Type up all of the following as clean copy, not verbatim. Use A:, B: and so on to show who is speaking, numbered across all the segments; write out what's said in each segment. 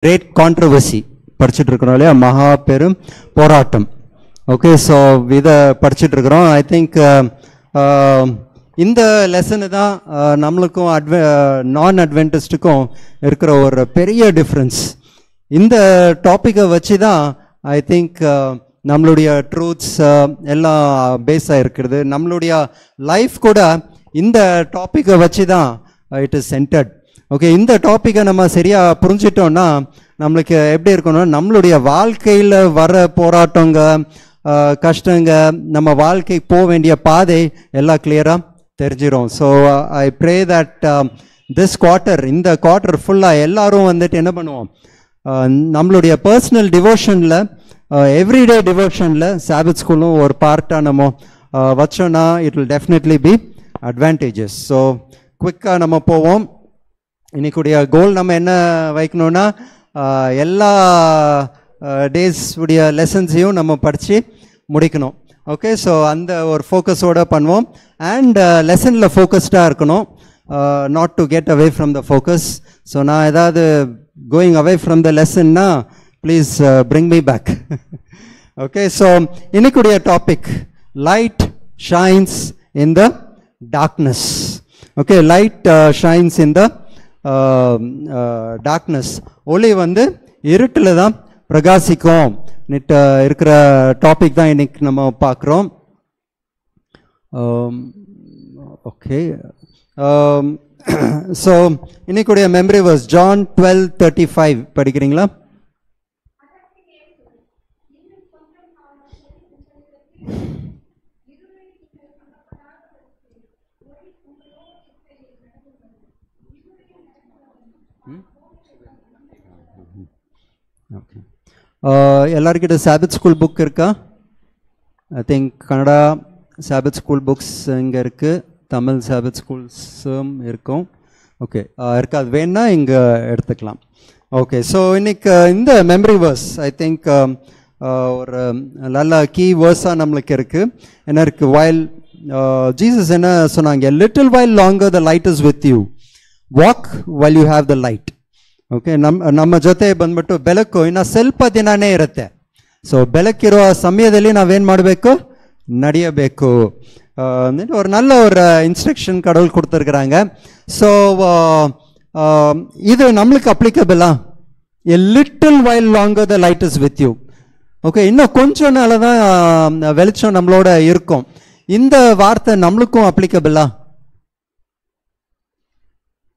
A: great controversy படிச்சிட்டு இருக்கோம் இல்லையா, மகா பெரும் போராட்டம். ஓகே, ஸோ இதை படிச்சுட்டு இருக்கிறோம். ஐ திங்க் இந்த லெசனு தான் நம்மளுக்கும் நான் அட்வென்டிஸ்ட்டுக்கும் இருக்கிற ஒரு பெரிய டிஃப்ரென்ஸ். இந்த டாப்பிக்கை வச்சு தான் ஐ திங்க் நம்மளுடைய ட்ரூத்ஸ் எல்லாம் பேஸ் ஆகிருக்கிறது. நம்மளுடைய லைஃப் கூட இந்த டாப்பிக்கை வச்சு தான் இட் இஸ் சென்டர்ட். ஓகே, இந்த டாப்பிக்கை நம்ம சரியாக புரிஞ்சிட்டோம்னா நம்மளுக்கு எப்படி இருக்கணும், நம்மளுடைய வாழ்க்கையில் வர போராட்டங்க, கஷ்டங்க, நம்ம வாழ்க்கைக்கு போக வேண்டிய பாதை எல்லாம் கிளியராக தெரிஞ்சிடும். So I pray that this quarter, இந்த குவார்ட்டர் ஃபுல்லாக எல்லாரும் வந்துட்டு என்ன பண்ணுவோம், நம்மளுடைய பர்சனல் டிவோஷனில், எவ்ரிடே டிவோஷனில் சாபத் ஸ்கூலும் ஒரு பார்ட்டாக நம்ம வச்சோன்னா it will definitely be advantages. So குவிக்காக நம்ம போவோம். இன்னைக்குடைய கோல் நம்ம என்ன வைக்கணும்னா, எல்லா டேஸ் உடைய லெசன்ஸையும் நம்ம படித்து முடிக்கணும். ஓகே, ஸோ அந்த ஒரு ஃபோக்கஸோடு பண்ணுவோம். அண்ட் லெசனில் ஃபோக்கஸ்டாக இருக்கணும், not to get away from the focus. So நான் ஏதாவது கோயிங் அவே ஃப்ரம் த லெசன்னா please bring me back. Okay, so இன்னைக்குடைய topic light shines in the darkness. Okay, light shines in the darkness. ஒளி வந்து இருட்டில் தான் பிரகாசிக்கும் இருக்கிற டாபிக் தான் இன்னைக்கு நம்ம பார்க்குறோம். ஓகே, ஸோ இன்னைக்குடைய மெமரி வர்ஸ் ஜான் 12:35 படிக்கிறீங்களா? ஓகே, எல்லாருக்கிட்ட சாபத் ஸ்கூல் புக் இருக்கா? I think Kannada sabbath school books இங்கே இருக்குது, தமிழ் சாபத் ஸ்கூல்ஸும் இருக்கும். ஓகே, இருக்காது வேணா இங்கே எடுத்துக்கலாம். ஓகே, ஸோ இன்னைக்கு இந்த மெமரி வேர்ஸ் ஐ திங்க் ஒரு நல்ல கீ வேர்ஸாக நம்மளுக்கு இருக்குது. என்ன இருக்குது, வைல் ஜீசஸ் என்ன சொன்னாங்க, little while longer the light is with you, walk while you have the light. Okay, ನಮ್ಮ ಜೊತೆ ಬಂದ್ಬಿಟ್ಟು ಬೆಳಕು ಇನ್ನು ಸ್ವಲ್ಪ ದಿನನೇ ಇರುತ್ತೆ. ಸೊ ಬೆಳಕಿರೋ ಸಮಯದಲ್ಲಿ ನಾವೇನು ಮಾಡಬೇಕು, ನಡೆಯಬೇಕು. ஒரு நல்ல ஒரு இன்ஸ்ட்ரக்ஷன் கடவுள் கொடுத்துருக்குறாங்க. ஸோ இது நம்மளுக்கு அப்ளிகபிளா, a little while longer the light is with you. Okay, இன்னும் கொஞ்சம் நாள் தான் வெளிச்சம் நம்மளோட இருக்கும். இந்த வார்த்தை நம்மளுக்கும் அப்ளிகபிளா,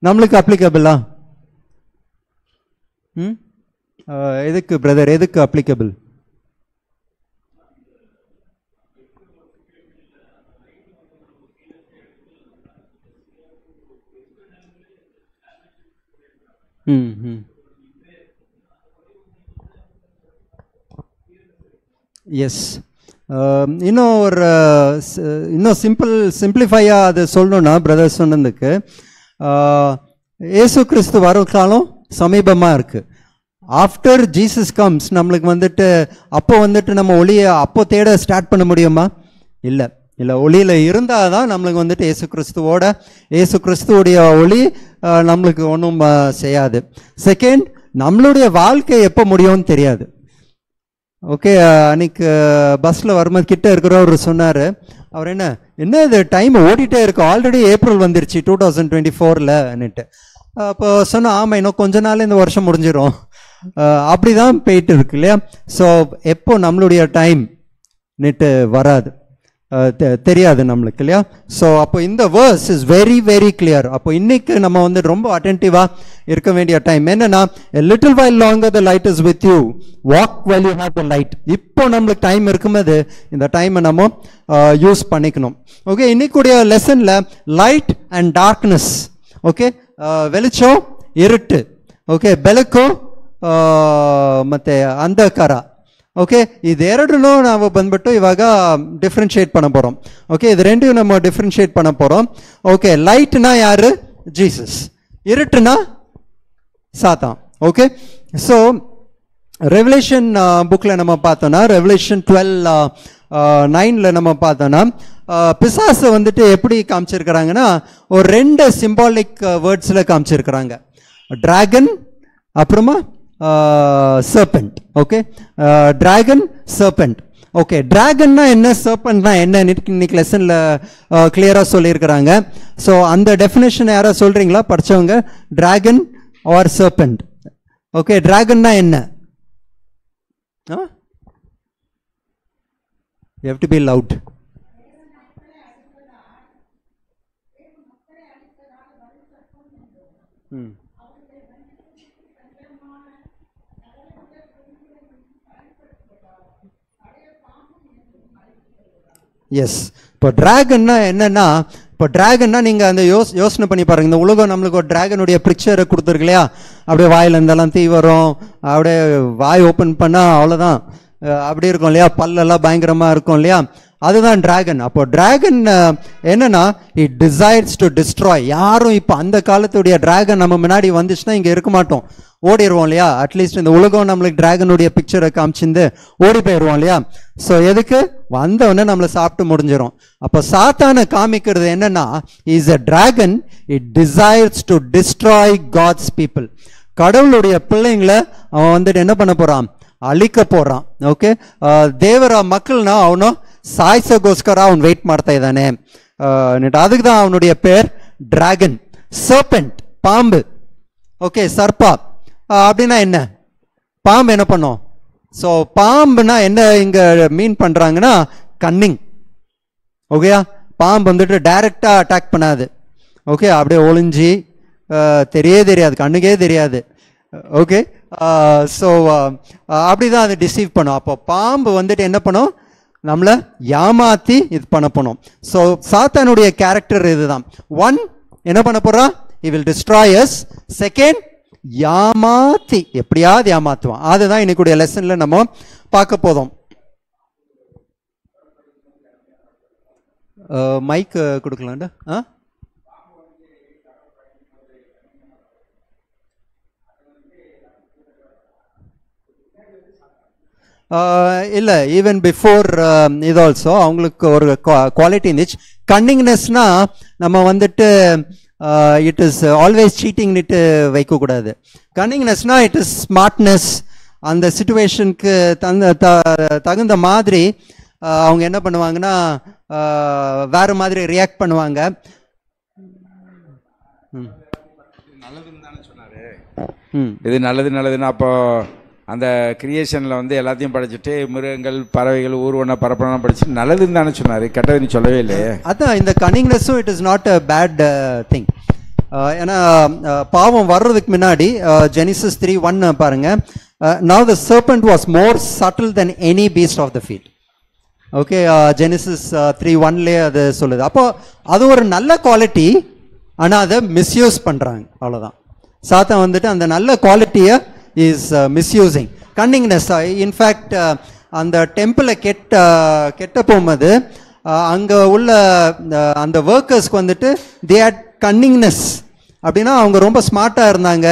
A: நம்மளுக்கு அப்ளிகபிளா? எதுக்கு பிரதர், எதுக்கு அப்ளிகபிள்? எஸ், இன்னும் ஒரு இன்னும் சிம்பிளிஃபையாக அது சொல்லணும்னா பிரதர் சொன்னதுக்கு, இயேசு கிறிஸ்து வரும் காலம் சமீபமாக இருக்குது. ஆஃப்டர் ஜீசஸ் கம்ஸ் நம்மளுக்கு வந்துட்டு அப்போ வந்துட்டு நம்ம ஒளியை அப்போ தேட ஸ்டார்ட் பண்ண முடியுமா? இல்லை, ஒளியில் இருந்தால் தான் நம்மளுக்கு வந்துட்டு இயேசு கிறிஸ்துவோடைய ஒளி நம்மளுக்கு ஒன்றும் செய்யாது. செகண்ட், நம்மளுடைய வாழ்க்கை எப்போ முடியும்னு தெரியாது. ஓகே, அன்னைக்கு பஸ்ஸில் வரும்போது கிட்ட இருக்கிறவர் சொன்னார், அவர் என்ன இது டைம் ஓடிட்டே இருக்கு, ஆல்ரெடி ஏப்ரல் வந்துருச்சு 2024ன்னுட்டு. அப்போ சொன்னால் ஆமாம், இன்னும் கொஞ்ச நாள் இந்த வருஷம் முடிஞ்சிடும். அப்படி தான் போயிட்டு இருக்கு இல்லையா? ஸோ எப்போ நம்மளுடைய டைம் நெட்டு வராது, தெரியாது நம்மளுக்கு இல்லையா? ஸோ அப்போ இந்த verse is very very clear. அப்போ இன்னைக்கு நம்ம வந்து ரொம்ப அட்டென்டிவாக இருக்க வேண்டிய டைம் என்னன்னா, little while longer the light is with you, walk while you have the light. இப்போ நம்மளுக்கு டைம் இருக்கும்போது இந்த டைமை நம்ம யூஸ் பண்ணிக்கணும். ஓகே, இன்னைக்குடைய லெசனில் லைட் அண்ட் டார்க்னஸ். ஓகே, வெளிச்சம் இருட்டு, ಓಕೆ, ಬೆಳಕು ಮತ್ತು ಅಂಧಕಾರ. ಓಕೆ, ಇದೆರಡನ್ನೂ ನಾವು ಬಂದ್ಬಿಟ್ಟು ಇವಾಗ ಡಿಫ್ರೆನ್ಷಿಯೇಟ್ பண்ண போகிறோம். ஓகே, இது ரெண்டையும் நம்ம டிஃப்ரென்ஷியேட் பண்ண போகிறோம். ஓகே, லைட்னா யாரு? ஜீசஸ். இருட்டுனா சாத்தான். ஓகே, ஸோ ரெவலேஷன் புக்கில் நம்ம பார்த்தோன்னா, ரெவலேஷன் 12:9 நம்ம பார்த்தோன்னா, பிசாசை வந்துட்டு எப்படி காமிச்சிருக்கிறாங்கன்னா, ஒரு 2 சிம்பாலிக் வேர்ட்ஸில் காமிச்சிருக்கிறாங்க. டிராகன், அப்புறமா serpent. Okay, dragon, serpent. Okay, டிராகன்னா என்ன, சர்பன்ட்னா என்ன, இன்னைக்கு லெசன்ல கிளியரா சொல்லியிருக்கிறாங்க. ஸோ அந்த டெஃபினேஷன் யாரா சொல்றீங்களா படிச்சவங்க? Dragon or serpent. ஓகே, டிராகன்னா என்ன? You have to be loud. Yes, இப்போ டிராகன்னா என்னன்னா, இப்போ டிராகன்னா நீங்கள் அந்த யோசனை பண்ணி பாருங்க. இந்த உலகம் நம்மளுக்கு ஒரு டிராகனுடைய பிக்சரை கொடுத்துருக்கு இல்லையா? அப்படியே வாயில் இருந்தெல்லாம் தீ வரும், அப்படியே வாய் ஓப்பன் பண்ணால் அவ்வளோதான், அப்படி இருக்கும் இல்லையா? பல்லெல்லாம் பயங்கரமாக இருக்கும் இல்லையா? அதுதான் டிராகன். அப்போ டிராகன் என்னன்னா, இட் டிசைர்ஸ் டு டிஸ்ட்ராய். யாரும் இப்போ அந்த காலத்துடைய டிராகன் நம்ம முன்னாடி வந்துச்சுன்னா இங்கே இருக்க மாட்டோம், ஓடிடுவோம் இல்லையா? அட்லீஸ்ட் இந்த உலகம் நம்மளுக்கு டிராகனுடைய பிக்சரை காமிச்சிருந்து ஓடி போயிடுவோம் இல்லையா? ஸோ எதுக்கு வந்தவொடனே நம்மளை சாப்பிட்டு முடிஞ்சிடும். அப்போ சாத்தானை காமிக்கிறது என்னன்னா, is a dragon, it desires to destroy God's people. கடவுளுடைய பிள்ளைங்களை அவன் வந்துட்டு என்ன பண்ண போறான்? ಅಳಿಕ ಪೋರಾನ್. ಓಕೆ, ದೇವರ ಮಕ್ಕಳನ್ನ ಅವನು ಸಾಯಿಸೋಗೋಸ್ಕರ ಅವನು ವೆಯ್ಟ್ ಮಾಡ್ತಾ ಇದ್ದಾನೆ. ಅದಕ್ಕೆ தான் அவனுடைய பேர் டிராகன். சர்பென்ட், பாம்பு. ஓகே, சர்ப்பா அப்படின்னா என்ன? பாம்பு என்ன பண்ணும்? ஸோ பாம்புனா என்ன இங்க மீன் பண்றாங்கன்னா, கன்னிங். ஓகேயா? பாம்பு வந்துட்டு டைரக்டா அட்டாக் பண்ணாது. ஓகே, அப்படியே ஒளிஞ்சி தெரியாது, கண்ணுக்கே தெரியாது. ஓகே, ஸோ அப்படிதான் அது டிசீவ் பண்ணும். அப்போ பாம்பு வந்துட்டு என்ன பண்ணும்? நம்மளை ஏமாத்தி இது பண்ண போனோம். ஸோ சாத்தானுடைய கேரக்டர் இதுதான். ஒன், என்ன பண்ண போறா? he will destroy us. Second, ஏமாத்தி எப்படியாவது ஏமாத்துவான். அதுதான் இன்னைக்குடைய லெசன்ல நம்ம பார்க்க போதும். மைக் கொடுக்கலாம்டா. இல்லை, ஈவன் பிஃபோர் இது ஆல்சோ அவங்களுக்கு ஒரு குவாலிட்டி இருந்துச்சு. கன்னிங்னஸ்னா நம்ம வந்துட்டு இட் இஸ் ஆல்வேஸ் சீட்டிங்னுட்டு வைக்கக்கூடாது. கன்னிங்னஸ்னா இட் இஸ் ஸ்மார்ட்னஸ். அந்த சிச்சுவேஷனுக்கு தகுந்த மாதிரி அவங்க என்ன பண்ணுவாங்கன்னா வேற மாதிரி ரியாக்ட் பண்ணுவாங்க.
B: நல்லதுன்னு தானே சொன்னாரு. இது நல்லதுன்னா அப்போ அந்த கிரியேஷனில் வந்து எல்லாத்தையும் படிச்சுட்டு மிருகங்கள், பறவைகள், ஊர்வன பரப்பலாம் படிச்சு நல்லதுன்னு தானே சொன்னார், கெட்டதுன்னு சொல்லவே இல்லையே.
A: அதான் இந்த கன்னிங்னஸும் it is not a bad thing. ஏன்னா பாவம் வர்றதுக்கு முன்னாடி ஜெனிசிஸ் 3:1 பாருங்க. now the serpent was more subtle than any beast of the field. Okay, Genesis 3:1 அது சொல்லுது. அப்போ அது ஒரு நல்ல குவாலிட்டி, ஆனால் அதை மிஸ்யூஸ் பண்ணுறாங்க, அவ்வளோதான். சாத்தான் வந்துட்டு அந்த நல்ல குவாலிட்டியை இஸ் மிஸ்யூசிங். கன்னிங்னஸ், இன்ஃபேக்ட் அந்த டெம்பிளை கெட்ட போகும்போது அங்கே உள்ள அந்த ஒர்க்கர்ஸ்க்கு வந்துட்டு தே ஹேட் கன்னிங்னஸ். அப்படின்னா அவங்க ரொம்ப ஸ்மார்ட்டாக இருந்தாங்க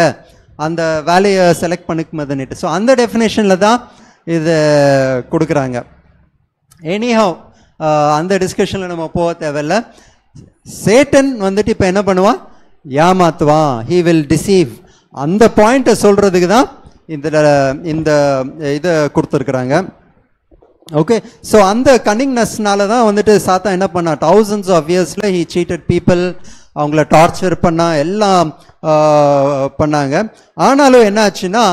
A: அந்த வேலையை செலக்ட் பண்ணிக்கும் போதுன்னுட்டு. ஸோ அந்த டெஃபினேஷனில் தான் இது கொடுக்குறாங்க. எனிஹவ் அந்த டிஸ்கஷனில் நம்ம போக தேவையில்லை. சேட்டன் வந்துட்டு இப்போ என்ன பண்ணுவான்? ஏமாத்துவான். He will deceive. அந்த பாயிண்ட்டை சொல்றதுக்கு தான் இந்த இதை கொடுத்துருக்குறாங்க. ஓகே, ஸோ அந்த கன்னிங்னஸ்னால தான் வந்துட்டு சாத்தா என்ன பண்ணா, thousands of yearsல he cheated people. அவங்கள டார்ச்சர் பண்ணா, எல்லாம் பண்ணாங்க. ஆனாலும் என்ன ஆச்சுன்னா,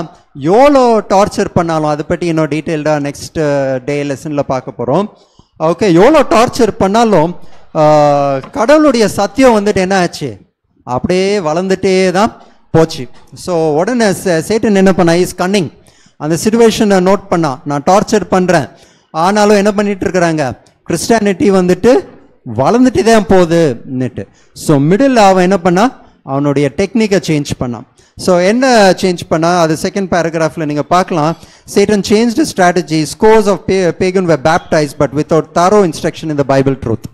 A: எவ்வளோ டார்ச்சர் பண்ணாலும், அதை பற்றி இன்னும் டீட்டெயில்டாக நெக்ஸ்ட் டே லெசனில் பார்க்க போகிறோம். ஓகே, எவ்வளோ டார்ச்சர் பண்ணாலும் கடவுளுடைய சத்தியம் வந்துட்டு என்ன ஆச்சு? அப்படியே வளர்ந்துட்டே தான் போச்சு. ஸோ உடனே சேட்டன் என்ன பண்ணா, இஸ் கன்னிங். அந்த சிச்சுவேஷனை நோட் பண்ணா, நான் டார்ச்சர் பண்ணுறேன், ஆனாலும் என்ன பண்ணிட்டு இருக்கிறாங்க, கிறிஸ்டியானிட்டி வந்துட்டு வளர்ந்துட்டு தான் போகுதுன்னுட்டு. ஸோ மிடில் அவன் என்ன பண்ணா, அவனுடைய டெக்னிக்கை சேஞ்ச் பண்ணான். ஸோ என்ன சேஞ்ச் பண்ணா, அது செகண்ட் பேராகிராஃபில் நீங்கள் பார்க்கலாம். Satan changed his strategy. Scores of pagan were baptized but without thorough instruction in the Bible truth.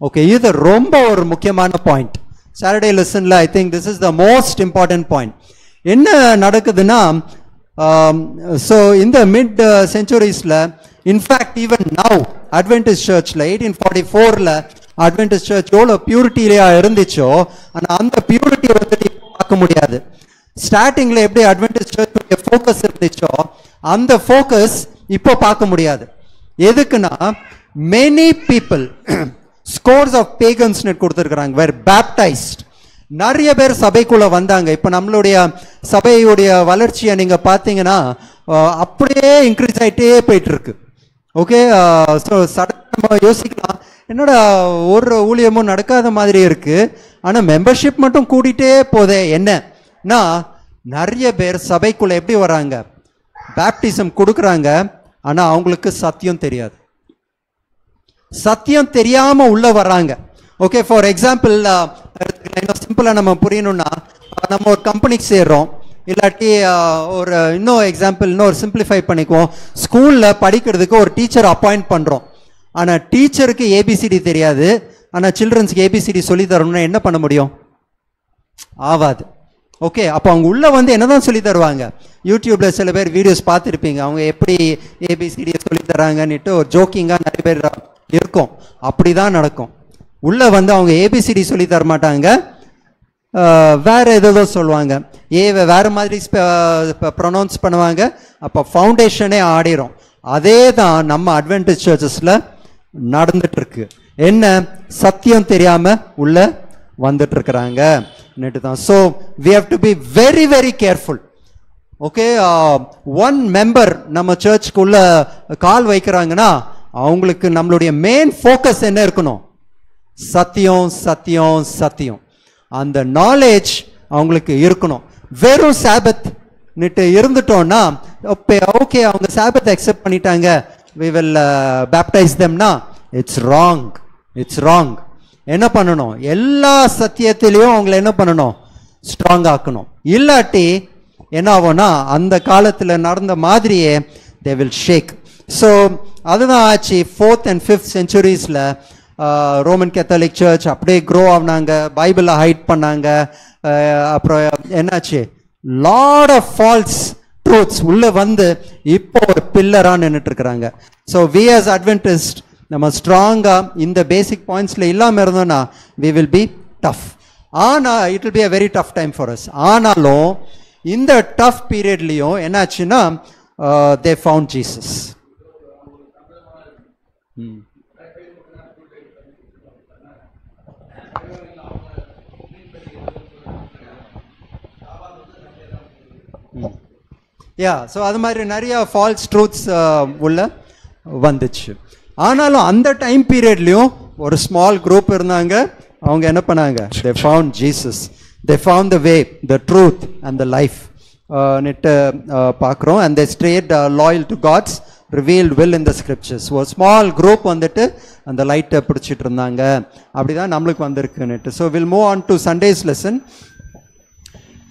A: Okay, இது ரொம்ப ஒரு முக்கியமான பாயிண்ட். சாட்டர்டே லெசன்ல I think this is the most important point. என்ன நடக்குதுன்னா, ஸோ இந்த மிட் செஞ்சுரிஸ்ல, இன்ஃபேக்ட் ஈவன் நவ் அட்வென்டிஸ்ட் சர்ச்ல 1844ல அட்வென்டிஸ்ட் சர்ச் எவ்வளோ பியூரிட்டியா இருந்துச்சோ, ஆனால் அந்த பியூரிட்டியை வந்துட்டு பார்க்க முடியாது. ஸ்டார்டிங்கில் எப்படி அட்வென்டிஸ்ட் சர்ச்சுடைய ஃபோக்கஸ் இருந்துச்சோ அந்த ஃபோக்கஸ் இப்போ பார்க்க முடியாது. எதுக்குன்னா many people scores of pagans கொடுத்துருக்குறாங்க were baptized. நிறைய பேர் சபைக்குள்ள வந்தாங்க. இப்போ நம்மளுடைய சபையுடைய வளர்ச்சியை நீங்க பார்த்தீங்கன்னா அப்படியே இன்க்ரீஸ் ஆகிட்டே போயிட்டு இருக்கு. ஓகே, ஸோ சடனாக யோசிக்கலாம், என்னோட ஒரு ஊழியமும் நடக்காத மாதிரி இருக்கு, ஆனால் மெம்பர்ஷிப் மட்டும் கூட்டிகிட்டே போதே. என்னன்னா நிறைய பேர் சபைக்குள்ள எப்படி வராங்க, பேப்டிசம் கொடுக்குறாங்க, ஆனால் அவங்களுக்கு சத்தியம் தெரியாது. சத்தியம் தெரியாம உள்ள வர்றாங்க. ஓகே, ஃபார் எக்ஸாம்பிள் சிம்பிளா நம்ம புரியணும்னா, நம்ம ஒரு கம்பெனிக்கு சேர்றோம், இல்லாட்டி ஒரு இன்னொரு எக்ஸாம்பிள் இன்னொரு சிம்பிளிஃபை பண்ணிக்குவோம். ஸ்கூல்ல படிக்கிறதுக்கு ஒரு டீச்சர் அப்பாயிண்ட் பண்றோம். ஆனா டீச்சருக்கு ஏபிசிடி தெரியாது, ஆனா சில்ட்ரன்ஸ்க்கு ஏபிசிடி சொல்லி தரணும்னா என்ன பண்ண முடியும்? ஆவாது. ஓகே, அப்போ அவங்க உள்ள வந்து என்னதான் சொல்லி தருவாங்க? யூடியூப்ல சில பேர் வீடியோஸ் பார்த்துருப்பீங்க, அவங்க எப்படி ஏபிசிடி சொல்லி தராங்கன்னுட்டு ஒரு ஜோக்கிங்கா நிறைய பேர் இருக்கும். அப்படிதான் நடக்கும். உள்ள வந்து அவங்க ஏபிசிடி சொல்லி தர மாட்டாங்க, வேற ஏதோ சொல்லுவாங்க, வேற மாதிரி ப்ரொனவுன்ஸ் பண்ணுவாங்க. அப்போ ஃபவுண்டேஷனே ஆடிரும். அதே தான் நம்ம அட்வென்டிஸ்ட் சர்ச்சஸ்ல நடந்துட்டு இருக்கு. என்ன, சத்தியம் தெரியாம உள்ள வந்துட்டு இருக்கிறாங்க தான். So we have to be very very careful. Okay, one member நம்ம சர்ச்சுக்குள்ள கால் வைக்கிறாங்கன்னா அவங்களுக்கு நம்மளுடைய மெயின் ஃபோக்கஸ் என்ன இருக்கணும்? சத்தியம் சத்தியம் சத்தியம். அந்த நாலேஜ் அவங்களுக்கு இருக்கணும். வெறும் சாபத் இருந்துட்டோம்னா ஓகே, அவங்க சாபத்தை அக்செப்ட் பண்ணிட்டாங்க, we will baptize them னா இட்ஸ் ராங். It's wrong. என்ன பண்ணணும்? எல்லா சத்தியத்திலையும் அவங்களை என்ன பண்ணணும்? ஸ்ட்ராங் ஆக்கணும். இல்லாட்டி என்ன ஆகும்னா அந்த காலத்தில் நடந்த மாதிரியே they will shake. ஸோ அதுதான் ஆச்சு. 4th and 5th centuries Roman Catholic church அப்படியே க்ரோ ஆனாங்க, பைபிளை ஹைட் பண்ணாங்க. அப்புறம் என்னாச்சு, லாட் ஆஃப் ஃபால்ஸ் ட்ரூத்ஸ் உள்ள வந்து இப்போ ஒரு பில்லரா நின்றுட்டு இருக்கிறாங்க. ஸோ வி ஆஸ் அட்வென்டிஸ்ட் நம்ம ஸ்ட்ராங்கா இந்த பேசிக் பாயிண்ட்ஸ்ல இல்லாம இருந்தோம்னா we will be tough. ஆனா it will be a very tough time for us. ஆனாலும் இந்த டஃப் பீரியட்லயும் என்னாச்சுன்னா they found Jesus. ஸோ அது மாதிரி நிறைய ஃபால்ஸ் ட்ரூத்ஸ் உள்ள வந்துச்சு. ஆனாலும் அந்த டைம் பீரியட்லையும் ஒரு ஸ்மால் குரூப் இருந்தாங்க. அவங்க என்ன பண்ணாங்க? they found Jesus. they found the way, the truth and the life னு பார்க்குறோம். and they stayed loyal to God's revealed will in the scriptures. ஒரு ஸ்மால் குரூப் வந்துட்டு அந்த லைட்டை பிடிச்சிட்டு இருந்தாங்க. அப்படிதான் நம்மளுக்கு வந்திருக்குன்னுட்டு. So will move on to Sunday's lesson.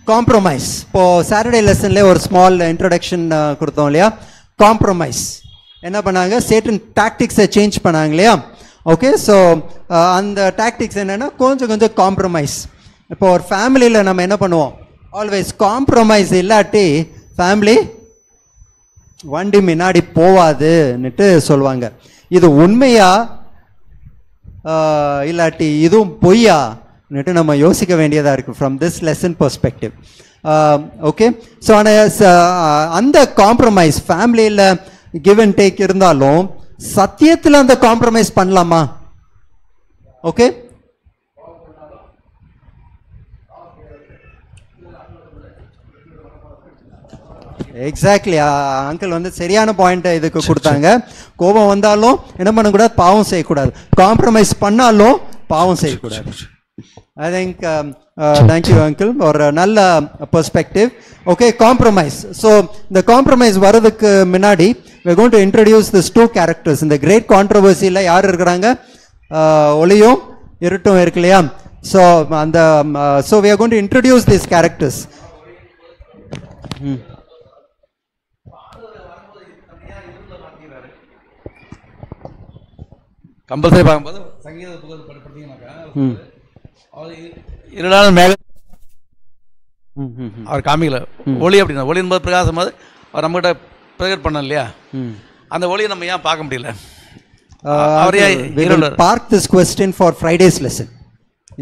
A: Compromise. இப்போ சாட்டர்டே லெசன்ல ஒரு ஸ்மால் இன்ட்ரடக்ஷன் கொடுத்தோம் இல்லையா? காம்ப்ரமைஸ் என்ன பண்ணாங்க? சேட்டன் டாக்டிக்ஸை சேஞ்ச் பண்ணாங்க இல்லையா? ஓகே, ஸோ அந்த டாக்டிக்ஸ் என்னன்னா கொஞ்சம் காம்ப்ரமைஸ். இப்போ ஒரு ஃபேமிலியில் நம்ம என்ன பண்ணுவோம்? ஆல்வேஸ் காம்ப்ரமைஸ் இல்லாட்டி ஃபேமிலி வண்டி முன்னாடி போவாதுன்னுட்டு சொல்லுவாங்க. இது உண்மையா இல்லாட்டி இதுவும் பொய்யா நம்ம யோசிக்க வேண்டியதாக இருக்குது from this lesson perspective. Okay, so அந்த காம்ப்ரமைஸ் ஃபேமிலியில் கிவ் அண்ட் டேக் இருந்தாலும் சத்தியத்தில் அந்த காம்ப்ரமைஸ் பண்ணலாமா? Okay, exactly. அங்கிள் வந்து சரியான பாயிண்ட்டை இதுக்கு கொடுத்தாங்க. கோபம் வந்தாலும் என்ன பண்ணக்கூடாது? பாவம் செய்யக்கூடாது. காம்ப்ரமைஸ் பண்ணாலும் பாவம் செய்யக்கூடாது. I think thank you uncle ஒரு நல்ல perspective. Okay, compromise. So the compromise வரதுக்கு முன்னாடி we are going to introduce these two characters. இந்த great controversy ல யார் இருக்காங்க? ஒளியும் இருட்டும் இருக்கு இல்லையா? So அந்த so we are going to introduce these characters.
C: Compulsory பார்க்கும்போது சங்கீத புகழ் படிப்பீங்கன்னாக்கா இருளான மேக அவர் காமிக்கல. ஒளி அப்படின்னா ஒளி என்பது பிரகாசம் போது அவர் நம்மகிட்ட பிரகட் பண்ண இல்லையா? அந்த ஒளியை நம்ம ஏன் பார்க்க முடியல?
A: Park this question for Fridays lesson.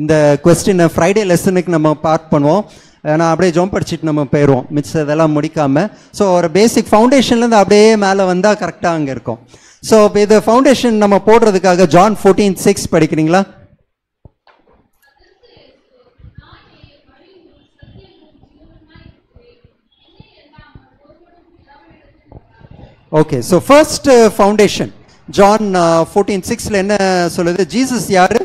A: இந்த கொஸ்டின் ஃப்ரைடே லெசனுக்கு நம்ம பார்க் பண்ணுவோம். நான் அப்படியே ஜம்ப் அடிச்சுட்டு நம்ம போயிடுவோம் மிச்சம் இதெல்லாம் முடிக்காமல். ஸோ ஒரு பேசிக் ஃபவுண்டேஷன்லேருந்து அப்படியே மேலே வந்தால் கரெக்டாக அங்கே இருக்கும். ஸோ இப்போ இது ஃபவுண்டேஷன் நம்ம போடுறதுக்காக John 14:6 படிக்கிறீங்களா? Okay, so first foundation John 14:6 என்ன சொல்லுது? ஜீசஸ் யாரு?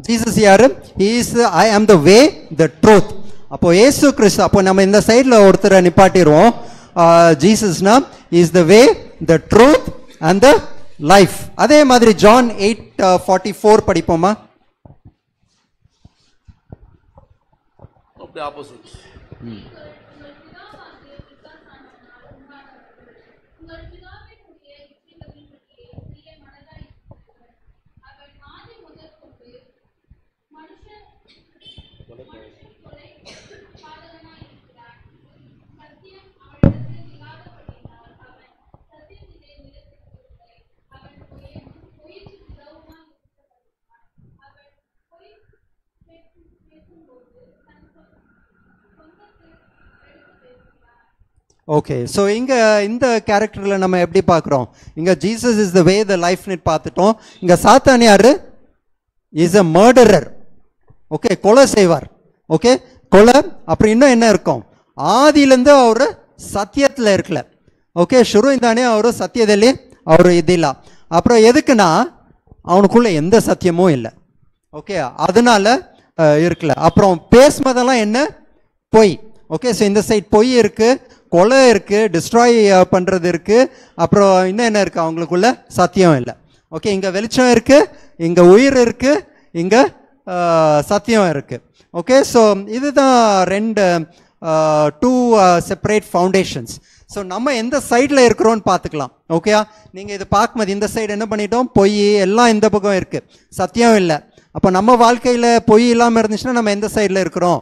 A: ஜீசஸ் யாரு? He is I am the way, the truth. அப்போ இயேசு கிறிஸ்து, அப்போ நம்ம இந்த சைடில் ஒருத்தரை நிப்பாட்டிடுவோம். ஜீசஸ்னா is the way, the truth and the life. அதே மாதிரி John 8:44 படிப்போமா?
C: ஆப்போசிட்.
A: ஓகே, ஸோ இங்கே இந்த கேரக்டரில் நம்ம எப்படி பார்க்குறோம்? இங்கே ஜீசஸ் இஸ் த வே, த லைஃப்னு பார்த்துட்டோம். இங்கே சாத்தான் யாரு? Is a murderer. ஓகே, கொலை செய்வார். ஓகே, கொலை. அப்புறம் இன்னும் என்ன இருக்கும்? ஆதியிலேருந்து அவர் சத்தியத்தில் இருக்கல. ஓகே, ಶುರುವಿಂದಾನೇ ಅವರು ಸತ್ಯದಲ್ಲಿ ಅವರು ಇದ್ದಿಲ್ಲ. அப்புறம் எதுக்குன்னா அவனுக்குள்ள எந்த சத்தியமும் இல்லை. ஓகே, அதனால இருக்கல. அப்புறம் பேசுனதெல்லாம் என்ன? பொய். ஓகே, ஸோ இந்த சைட் பொய் இருக்கு, கொலை இருக்கு, டிஸ்ட்ராய் பண்ணுறது இருக்கு. அப்புறம் இன்னும் என்ன இருக்கு? அவங்களுக்குள்ள சத்தியம் இல்லை. ஓகே, இங்கே வெளிச்சம் இருக்கு, இங்கே உயிர் இருக்கு, இங்கே சத்தியம் இருக்கு. ஓகே, ஸோ இதுதான் ரெண்டு டூ செப்பரேட் ஃபவுண்டேஷன்ஸ். ஸோ நம்ம எந்த சைடில் இருக்கிறோன்னு பார்த்துக்கலாம். ஓகேயா, நீங்கள் இது பார்க்கும்போது இந்த சைடு என்ன பண்ணிட்டோம்? பொய் எல்லாம் இந்த பக்கம் இருக்குது, சத்தியம் இல்லை. அப்போ நம்ம வாழ்க்கையில் பொய் இல்லாமல் இருந்துச்சுன்னா நம்ம எந்த சைடில் இருக்கிறோம்?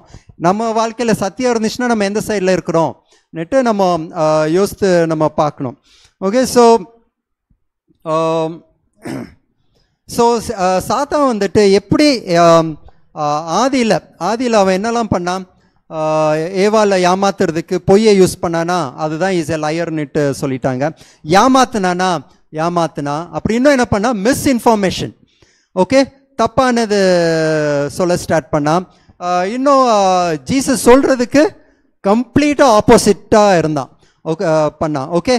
A: நம்ம வாழ்க்கையில் சத்தியம் இருந்துச்சுன்னா நம்ம எந்த சைடில் இருக்கிறோம் நெட்டு நம்ம யோசித்து நம்ம பார்க்கணும். ஓகே, ஸோ சாத்தான் வந்துட்டு எப்படி ஆதியில் அவன் என்னெல்லாம் பண்ணான்? ஏவால ஏமாத்துறதுக்கு பொய்யை யூஸ் பண்ணானா, அதுதான் இஸ் எ லயர்னுட்டு சொல்லிட்டாங்க. ஏமாத்துனா. அப்படி இன்னும் என்ன பண்ணா? மிஸ்இன்ஃபர்மேஷன். ஓகே, தப்பானது சொல்ல ஸ்டார்ட் பண்ணா. இன்னும் ஜீசஸ் சொல்றதுக்கு கம்ப்ளீட்டாக ஆப்போசிட்டாக இருந்தான். ஓகே, பண்ணான். ஓகே,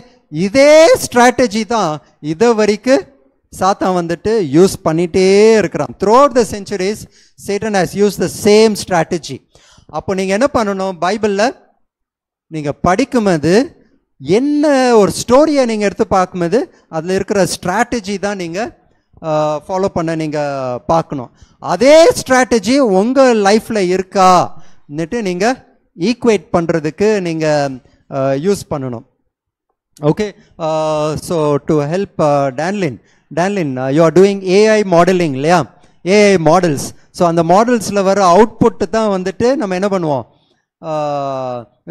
A: இதே ஸ்ட்ராட்டஜி தான் இதை வரைக்கும் சாத்தான் வந்துட்டு யூஸ் பண்ணிகிட்டே இருக்கிறான். Throughout the centuries Satan has use the same strategy. அப்போ நீங்கள் என்ன பண்ணணும்? பைபிளில் நீங்கள் படிக்கும்போது என்ன ஒரு ஸ்டோரியை நீங்கள் எடுத்து பார்க்கும்போது அதில் இருக்கிற ஸ்ட்ராட்டஜி தான் நீங்கள் ஃபாலோ பண்ண நீங்கள் பார்க்கணும். அதே ஸ்ட்ராட்டஜி உங்கள் லைஃப்பில் இருக்கான்னுட்டு நீங்கள் ஈக்குவேட் பண்ணுறதுக்கு நீங்கள் யூஸ் பண்ணணும். ஓகே, ஸோ டு ஹெல்ப் டேன்லின், you are doing AI modeling இல்லையா? AI models. ஸோ அந்த மாடல்ஸில் வர அவுட்புட்டு தான் வந்துட்டு நம்ம என்ன பண்ணுவோம்?